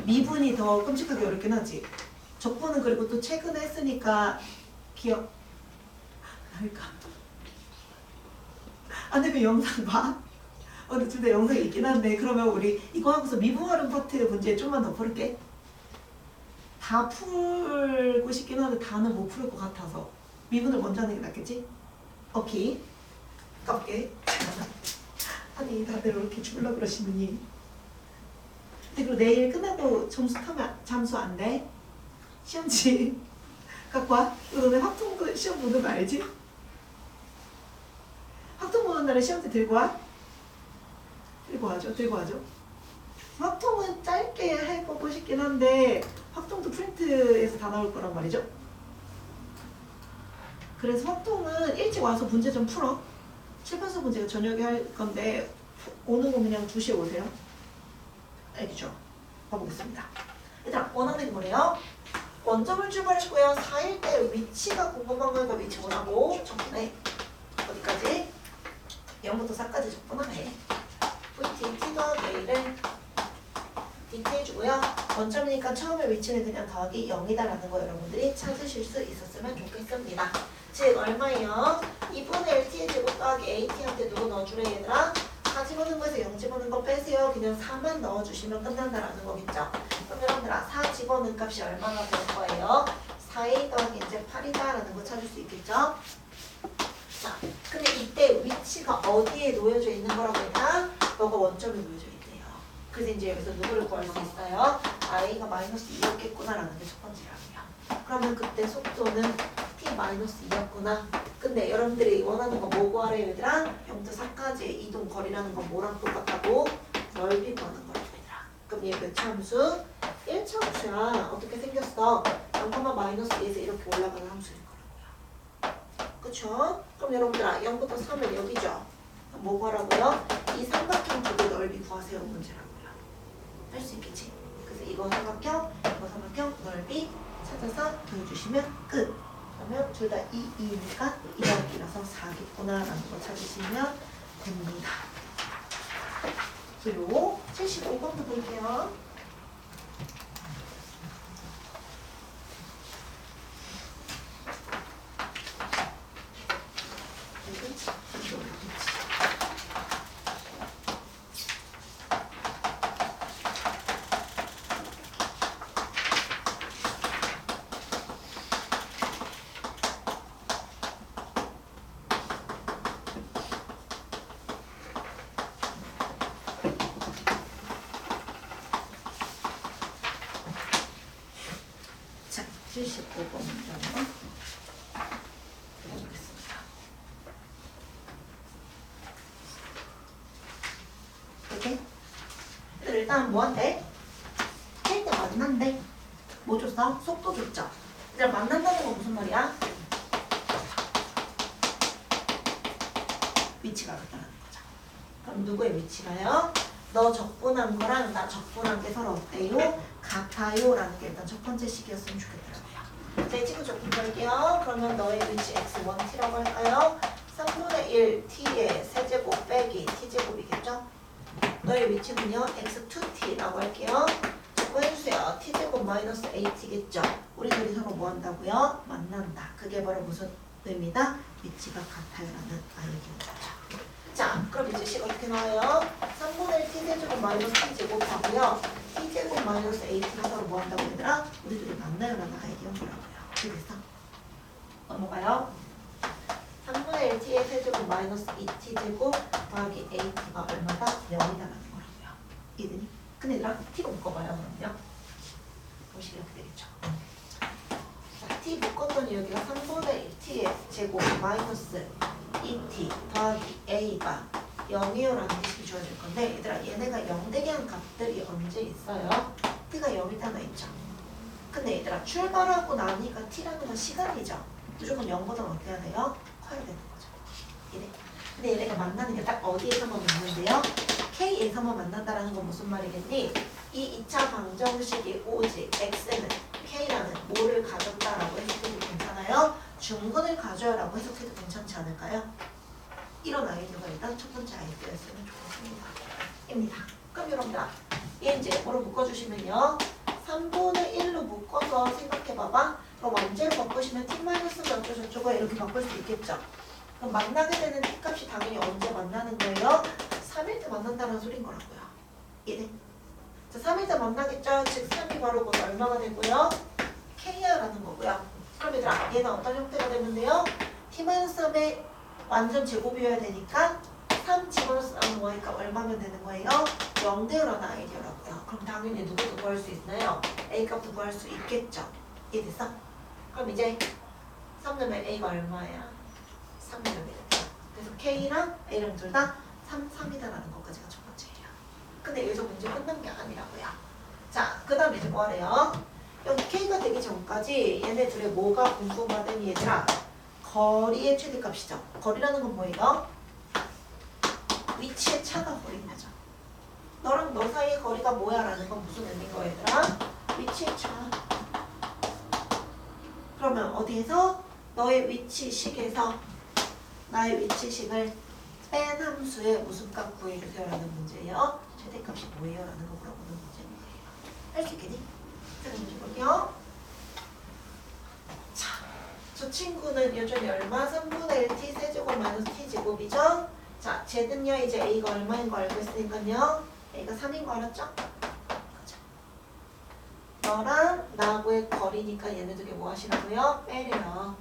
미분이 더 끔찍하게 어렵긴 하지. 적분은 그리고 또 최근에 했으니까 기억 그러니까 근데 그 영상 봐? 근데 둘 다 영상이 있긴 한데 그러면 우리 이거 하고서 미분 활용 파트 문제 좀만 더 풀게. 다 풀고 싶긴 한데 다는 못 풀 것 같아서 미분을 먼저 하는 게 낫겠지? 오케이. 깝게. 아니 다들 왜 이렇게 죽으려고 그러시느니. 근데 그리고 내일 끝나고 잠수 안 돼? 시험지 갖고 와. 너네 확통 시험 보는 거 알지? 확통 보는 날에 시험지 들고 와. 들고 와줘. 확통은 짧게 할 거고 싶긴 한데 확통도 프린트에서 다 나올 거란 말이죠. 그래서 확통은 일찍 와서 문제 좀 풀어. 실판서 문제가 저녁에 할 건데 오는 거 그냥 2시에 오세요. 알겠죠? 가보겠습니다. 일단 원하는 게 뭐래요? 원점을 출발했고요. 4일 때 위치가 궁금한 거니까 위치 원하고 적분해. 어디까지? 0부터 4까지 적분하네. VT, T가 내일은 DT 해주고요. 원점이니까 처음에 위치는 그냥 더하기 0이다라는 거 여러분들이 찾으실 수 있었으면 좋겠습니다. 즉 얼마예요? 2분의 1t의 제곱 더하기 at한테 누구 넣어주래 얘들아? 4 집어넣은 거에서 0 집어넣은 거 빼세요. 그냥 4만 넣어주시면 끝난다라는 거겠죠. 그럼 여러분들아 4 집어넣은 값이 얼마나 될 거예요? 4a 더하기 이제 8이다라는 거 찾을 수 있겠죠? 자, 근데 이때 위치가 어디에 놓여져 있는 거라고 했나? 너가 원점에 놓여져 있대요. 그래서 이제 여기서 누구를 구할 수 있어요? i가 마이너스 2였겠구나라는 게 첫 번째라고요. 그러면 그때 속도는 t 마이너스 2였구나. 근데 여러분들이 원하는 거 뭐 구하래요 얘들아? 0부터 4까지의 이동 거리라는 건 뭐랑 똑같다고? 넓이 구하는 거라고 얘들아. 그럼 얘 몇 차 함수? 1차 함수야. 어떻게 생겼어? 0,-2에서 이렇게 올라가는 함수일 거라고요. 그쵸? 그럼 여러분들아 0부터 3은 여기죠? 뭐 구하라고요? 이 삼각형 두개 넓이 구하세요 문제라고요. 할 수 있겠지? 그래서 이거 삼각형, 이거 삼각형 넓이 찾아서 더해주시면 끝. 그러면 둘 다 2니까 2더하기라서 4겠구나라는 거 찾으시면 됩니다. 그리고 75번도 볼게요. 자, 75번 문제 한번 해보겠습니다. 이렇게 일단 뭐한대? K가 만난대. 뭐 줬어? 속도 줬죠? 일단 만난다는 건 무슨 말이야? 위치가 같다는 거죠. 그럼 누구의 위치가요? 너 적분한 거랑 나 적분한 게 서로 어때요? 같아요 라는 게 일단 첫 번째 식이었으면 좋겠더라고요. 자, 이 친구 적분 볼게요. 그러면 너의 위치 x1t라고 할까요? 3분의 1 t의 세제곱 빼기 t제곱이겠죠? 너의 위치는요 x2t라고 할게요. 적분해주세요. t제곱 마이너스 at겠죠? 우리 둘이 서로 뭐 한다고요? 만난다. 그게 바로 무슨 의미다? 위치가 같아요라는 아이디어입니다. 자, 그럼 이제 식 어떻게 나와요? 3분의 1 t제곱 마이너스 t제곱 하고요. t제곱 마이너스 at가 서로 뭐 한다고 얘들아? 우리 둘이 만나요라는 아이디어더라고요. 그래서 넘어가요. 3분의 1 t의 세제곱 마이너스 2t제곱 더하기 at가 얼마다? 0이다라는 거라고요. 이해되니? 근데 얘들아 t가 묶어봐요. 그럼요. 보시기 이렇게 되겠죠. 자, t 묶었더니 여기가 3분의 1 t의 제곱 마이너스 2t 더하기 a가 0이요라는 식이 주어질 건데 얘들아 얘네가 0 되게 한 값들이 언제 있어요? t가 0일 때나 있죠. 근데 얘들아 출발하고 나니까 t라는 건 시간이죠. 무조건 0보다 어떻게 해야 돼요? 커야 되는 거죠. 이래. 근데 얘네가 만나는 게 딱 어디에서만 만난대요? K에서만 만난다라는 건 무슨 말이겠니? 이 2차 방정식이 오직 x는 K라는 뭐를 가졌다라고 해석해도 괜찮아요? 중근을 가져요라고 해석해도 괜찮지 않을까요? 이런 아이디어가 일단 첫 번째 아이디어였으면 좋겠습니다. 입니다. 그럼 여러분들 얘 이제 뭐로 묶어주시면요 3분의 1로 묶어서 생각해봐봐. 그럼 원제로 바꾸시면 t-가 어쩌고저쩌고 이렇게 바꿀 수 있겠죠. 그럼 만나게 되는 t 값이 당연히 언제 만나는 거예요? 3일 때 만난다는 소린 거라고요. 이해? 자, 3일 때 만나겠죠? 즉 3이 바로 곧 얼마가 되고요? k야라는 거고요. 그럼 얘들아 얘는 어떤 형태가 되면 돼요? t-3의 완전 제곱이어야 되니까 3 집어넣어서 나오는 거니까 얼마면 되는 거예요? 0대요라는 아이디어라고요. 그럼 당연히 누구도 구할 수 있나요? A값도 구할 수 있겠죠. 이해됐어? 그럼 이제 3 넣으면 A가 얼마야? 3이면 되겠죠. 그래서 K랑 A랑 둘 다 3, 3이다라는 것까지가 첫 번째예요. 근데 여기서 문제 끝난 게 아니라고요. 자, 그 다음에 이제 뭐 하래요? 여기 K가 되기 전까지 얘네 둘의 뭐가 궁금하더니 얘들아 거리의 최대값이죠. 거리라는 건 뭐예요? 위치의 차가 거리인 거죠. 너랑 너 사이의 거리가 뭐야? 라는 건 무슨 의미인 거야 얘들아? 위치의 차. 그러면 어디에서? 너의 위치식에서 나의 위치식을 뺀 함수의 무슨 값 구해주세요 라는 문제예요. 최대값이 뭐예요? 라는 거 물어보는 문제인 거예요. 할 수 있겠니? 자, 그럼 문제 볼게요. 자, 저 친구는 여전히 얼마? 3분의 1 t 세제곱 마이너스 t 제곱이죠? 자, 쟤는요 이제 a가 얼마인 거 알고 있으니까요 a가 3인 거 알았죠? 그죠? 너랑 나하고의 거리니까 얘네 두 개 뭐 하시라고요? 빼래요.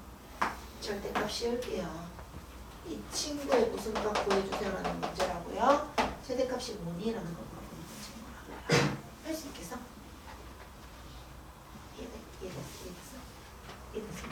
절대값 씌울게요. 이 친구의 무슨 값 구해주세요 라는 문제라고요. 최대값이 뭐니? 라는 거 물어보는 문제인 거라고요. 할 수 있겠어? 이해됐어? 이해됐어?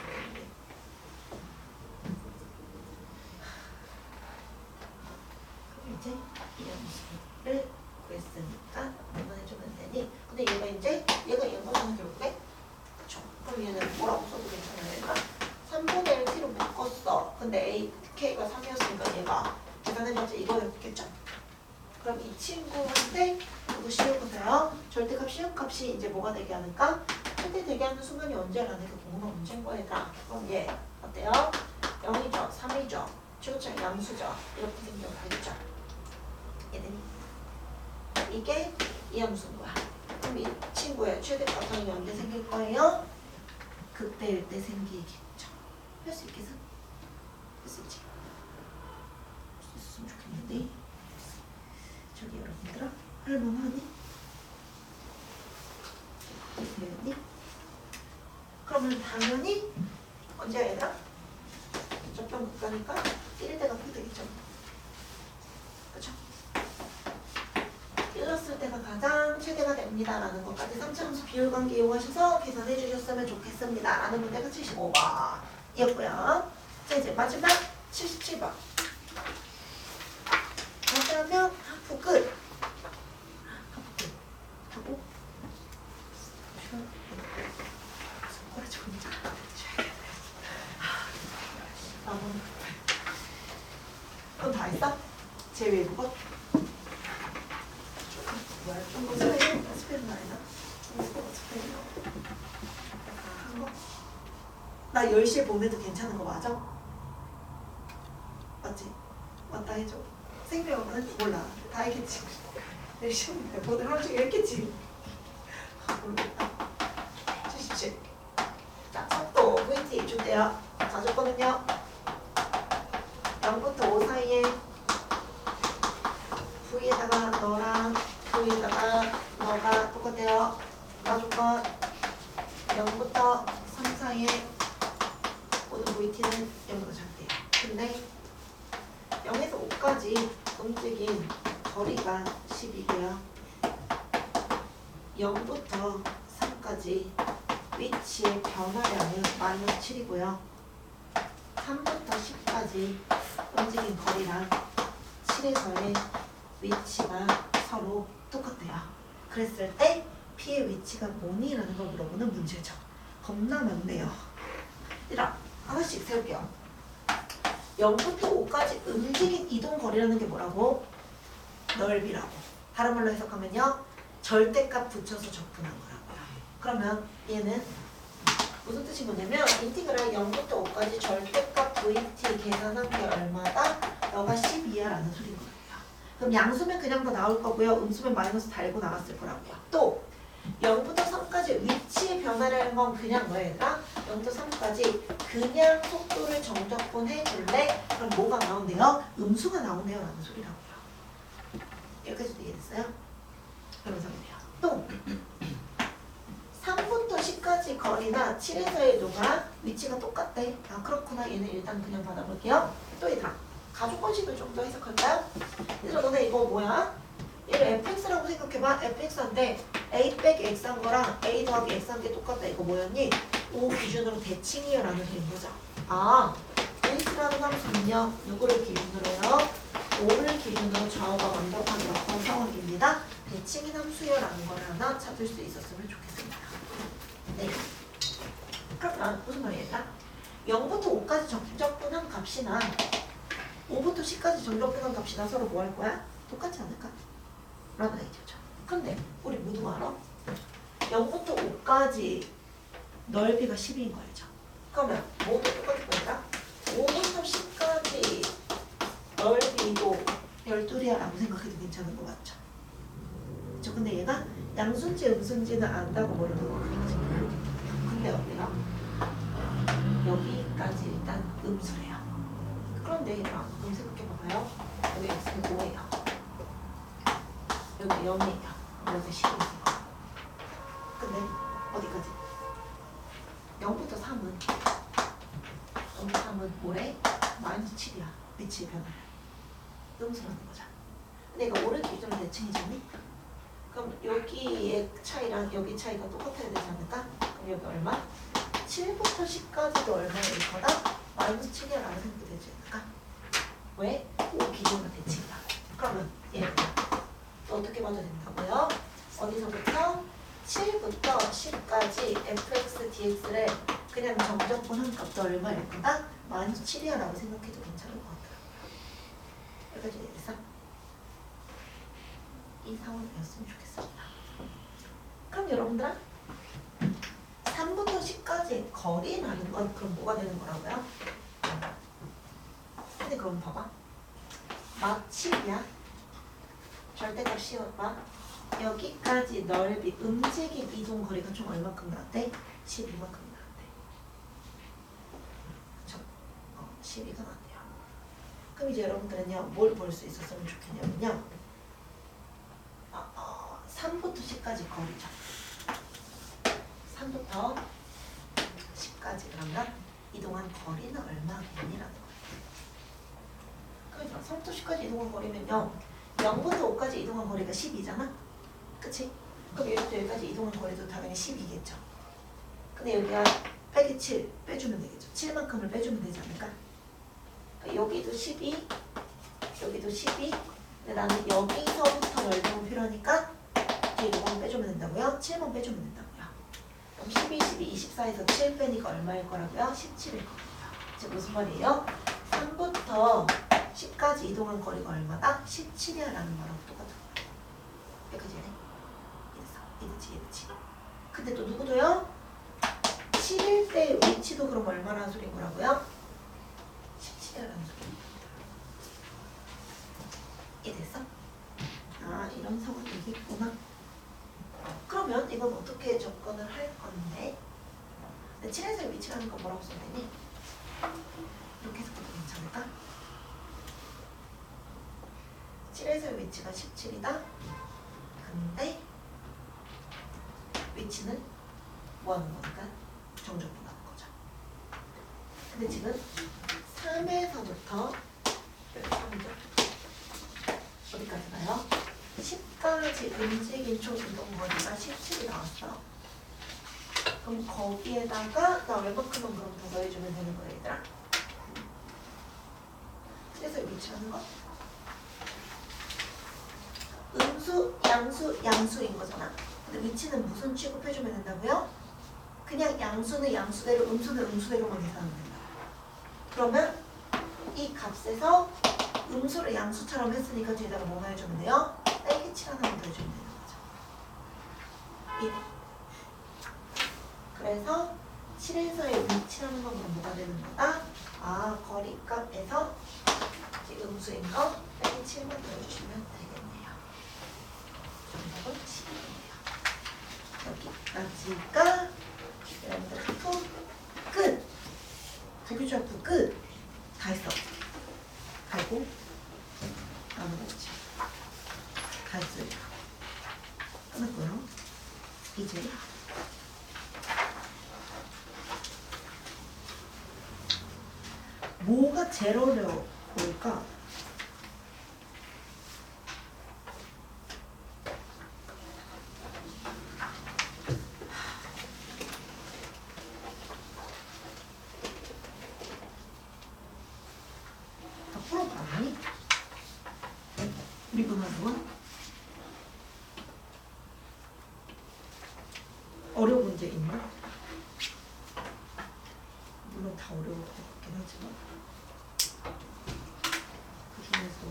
근데 A, K가 3이었으니까 얘가 계산해봤자 이거였겠죠? 그럼 이 친구한테 이거 씌우고서요. 절대값 씌우값이 이제 뭐가 되게 하는가? 최대 되게 하는 순간이 언제라는 게 궁금한 문제인 거예요. 그럼 얘 어때요? 0이죠? 3이죠? 최고차이 양수죠? 이렇게 생겨가겠죠? 얘는 이게 이 함수인 거야. 그럼 이 친구의 최대값은 언제 생길 거예요? 극대일 때 생기겠죠. 할 수 있겠어? 할 수 있지? 할 수 있었으면 좋겠는데 저기 여러분들아 할만하니? 되니? 그러면 당연히 언제 얘들아? 접점 극가니까 1일 때가 풀 되겠죠. 그쵸? 1렀을 때가 가장 최대가 됩니다 라는 것까지 3차함수 비율관계 이용하셔서 계산해 주셨으면 좋겠습니다 라는 문제가 75번 이었고요. 자 이제 마지막 77번 다시 하면 하프 끝 하프 끝 하고 손가락 혼자 그럼 다 했어? 제외 그것 뭐야? 중국 스페인 말이나? 중국 스페인어 한 거? 나 10시에 보내도 괜찮은 거 맞아? 맞지? 맞다 해줘. 생명은 몰라. 다 알겠지. 10시에 보내면 하루 종일 했겠지. 모르겠다. 77. 자, 속도 VT 줄게요. 가족거든요. 0부터 5 사이에 V에다가 너랑 V에다가 너가 똑같아요. 가족건 0부터 3 사이에 모든 VT는 0보다 작대요. 근데 0에서 5까지 움직인 거리가 10이고요. 0부터 3까지 위치의 변화량은 -7이고요. 3부터 10까지 움직인 거리랑 7에서의 위치가 서로 똑같대요. 그랬을 때 P의 위치가 뭐니? 라는 걸 물어보는 문제죠. 겁나 많네요. 얘들아 하나씩 세울게요. 0부터 5까지 움직인 이동 거리라는 게 뭐라고? 넓이라고. 다른 말로 해석하면요. 절대값 붙여서 적분한 거라고요. 그러면 얘는 무슨 뜻인 거냐면 인티그랄 0부터 5까지 절대값 VT 계산한 게 얼마다? 너가 12야 라는 소리인 거예요. 그럼 양수면 그냥 더 나올 거고요. 음수면 마이너스 달고 나왔을 거라고요. 또 0부터 3까지 위치의 변화라는 건 그냥 뭐야 얘들아? 0부터 3까지 그냥 속도를 정적분 해줄래? 그럼 뭐가 나온대요? 음수가 나온대요 라는 소리라고요. 여기까지도 이해됐어요? 그러면서 보세요. 또 3부터 10까지 거리나 7에서의 노가 위치가 똑같대. 아 그렇구나. 얘는 일단 그냥 받아볼게요. 또 얘들아 가족관식을 좀 더 해석할까요? 얘들아 너네 이거 뭐야? 얘를 fx라고 생각해봐. fx인데 a 빼기 x한 거랑 a 더하기 x한 게 똑같다. 이거 뭐였니? 5 기준으로 대칭이요 라는 소리인 거죠. 아 x라는 함수는요. 누구를 기준으로요? 5를 기준으로 좌우가 완벽하게 어떤 상황입니다. 대칭인 함수요 라는 걸 하나 찾을 수 있었으면 좋겠습니다. 네. 그럼 무슨 말이야? 0부터 5까지 정적분한 값이나 5부터 10까지 정적분한 값이나 서로 뭐 할 거야? 똑같지 않을까? 라는 얘기죠. 근데 우리 모두 알아? 0부터 5까지 넓이가 10인 거 알죠? 그러면 모두 똑같은 거니까 5부터 10까지 넓이도 12이야 라고 생각해도 괜찮은 거 맞죠? 그쵸? 근데 얘가 양수인지 음수인지는 안다고 모르는 거 그렇지. 근데 어때요? 여기까지 일단 음수래요. 그런데 얘들아 그럼 생각해봐봐요. 여기 x는 5예요. 여기 0이에요. 여기 10이에요. 근데 어디까지? 0부터 3은 0부터 3은 뭐래? -7이야. 위치의 변화. 음수라는 거죠. 근데 이거 5를 기준으로 대칭이잖니? 그럼 여기의 차이랑 여기 차이가 똑같아야 되지 않을까? 그럼 여기 얼마? 7부터 10까지도 얼마일 거다? -7이라는 생각도 되지 않을까? 왜? 5 기준으로 대칭이다. 그러면 얘는 어떻게 봐도 된다고요? 어디서부터? 7부터 10까지 fx, dx를 그냥 정적분 한 값도 얼마일 거다? -7이야 라고 생각해도 괜찮을 것 같더라고요. 여기까지 됐어? 이 상황이었으면 좋겠습니다. 그럼 여러분들아 3부터 10까지 거리라는 건 그럼 뭐가 되는 거라고요? 근데 그럼 봐봐. 막7이야. 절대값 씌워봐. 여기까지 넓이 움직임 이동 거리가 총 얼마큼 나왔대? 12만큼 나왔대. 그쵸? 12가 나왔대요. 그럼 이제 여러분들은요 뭘 볼 수 있었으면 좋겠냐면요 3부터 10까지 거리죠. 3부터 10까지 그러면 이동한 거리는 얼마겠니라는 거예요. 그러니까 3부터 10까지 이동한 거리면요 0부터 5까지 이동한 거리가 10이잖아? 그치? 그럼 여기부터 여기까지 이동한 거리도 당연히 10이겠죠. 근데 여기가 빼기 7 빼주면 되겠죠. 7만큼을 빼주면 되지 않을까? 그러니까 여기도 12, 여기도 12. 근데 나는 여기서부터 넓이가 필요하니까 뒤에 이거만 빼주면 된다고요? 7만 빼주면 된다고요. 그럼 12, 12, 24에서 7 빼니까 얼마일 거라고요? 17일 거고요. 즉 무슨 말이에요? 3부터 10까지 이동한 거리가 얼마다? 17이야 라는 말하고 똑같은 거예요. 여기까지 해? 이렇지. 근데 또 누구도요? 7일 때 위치도 그럼 얼마라는 소리인 거라고요? 17이야 라는 소리입니다. 이해됐어? 아 이런 상황이 있겠구나. 그러면 이건 어떻게 접근을 할 건데 7에서의 위치라는 거 뭐라고 써야 되니? 이렇게 해서 봐도 괜찮을까? 7에서의 위치가 17이다. 근데 위치는 뭐 하는 거니까? 정적분하는 거죠. 근데 지금 3에서부터 3이죠. 어디까지 가요? 10까지 움직인 총 이동 거리가 17이 나왔어. 그럼 거기에다가 나 얼마큼만 그럼 더 더해주면 되는 거야 얘들아? 그래서 위치하는 거 음수, 양수인 거잖아. 근데 위치는 무슨 취급해주면 된다고요? 그냥 양수는 양수대로 음수는 음수대로만 계산하면 된다. 그러면 이 값에서 음수를 양수처럼 했으니까 뒤에다가 뭐만 해주면 돼요? 빼기 7 하나만 더 해주면 되는 거죠. 그래서 7에서의 위치라는 건 그럼 뭐가 되는 거다? 아 거리값에서 음수인 거 빼기 7만 더 해주시면 되겠네요. 정답은 10이네요. 여기까지가 여러분들 푸 끝! 부교조합 끝! 다 했어. 하고 나머지 다 했어요. 끝났고요. 이제 뭐가 제일 어려울까? 다 풀어봤니? 미분하는 건? 어려운 문제 있나? 물론 다 어려울 것 같긴 하지만 그 중에서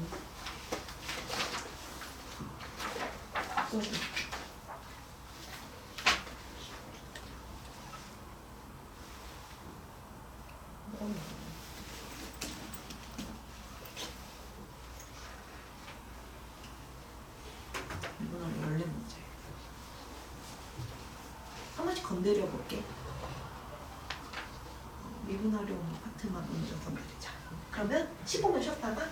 이거는 원래 문제. 한 번씩 건드려 볼게. 미분하려는 파트만 먼저 건드리자. 그러면 15분 쉬었다가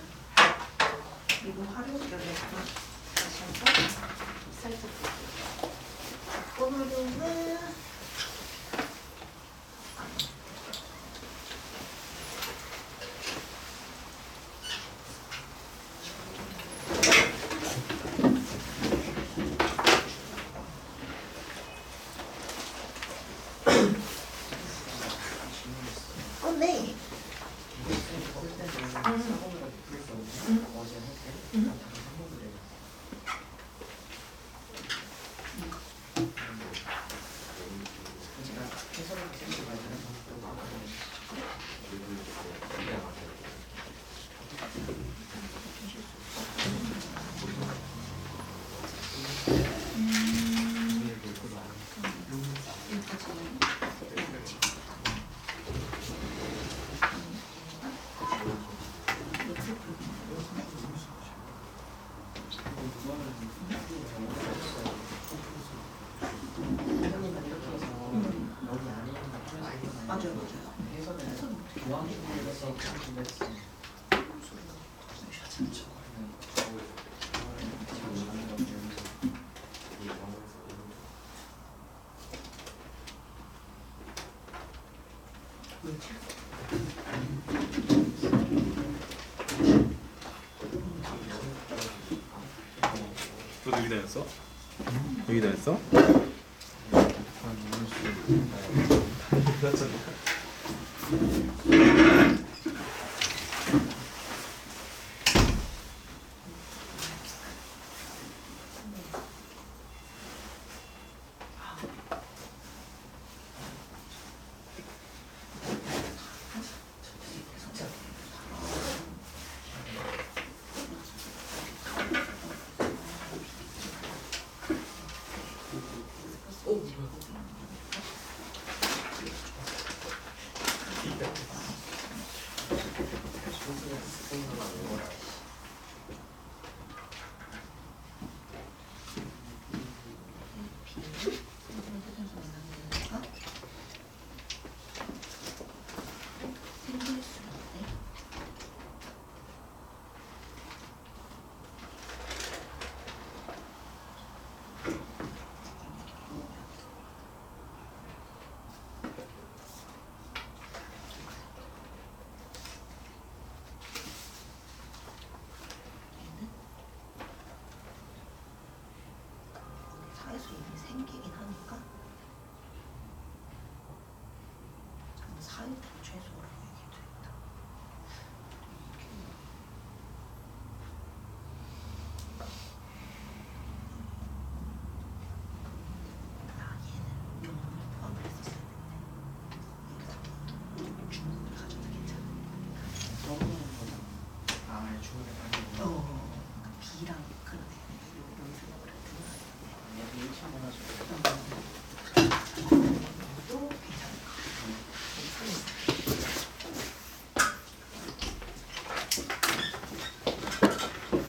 미분 활용 연례만 다시 한번 살짝 볼게요. 작본 활용은 네. 너도 여기다 했어? 여기다 했어? 사에서 이미 생기긴 하니까 사일단 최소로 얘기도 했다. 얘는 영문을 포함했었어야 됐네. 중국을 가져도 괜찮아. 중국에 가는 거. B랑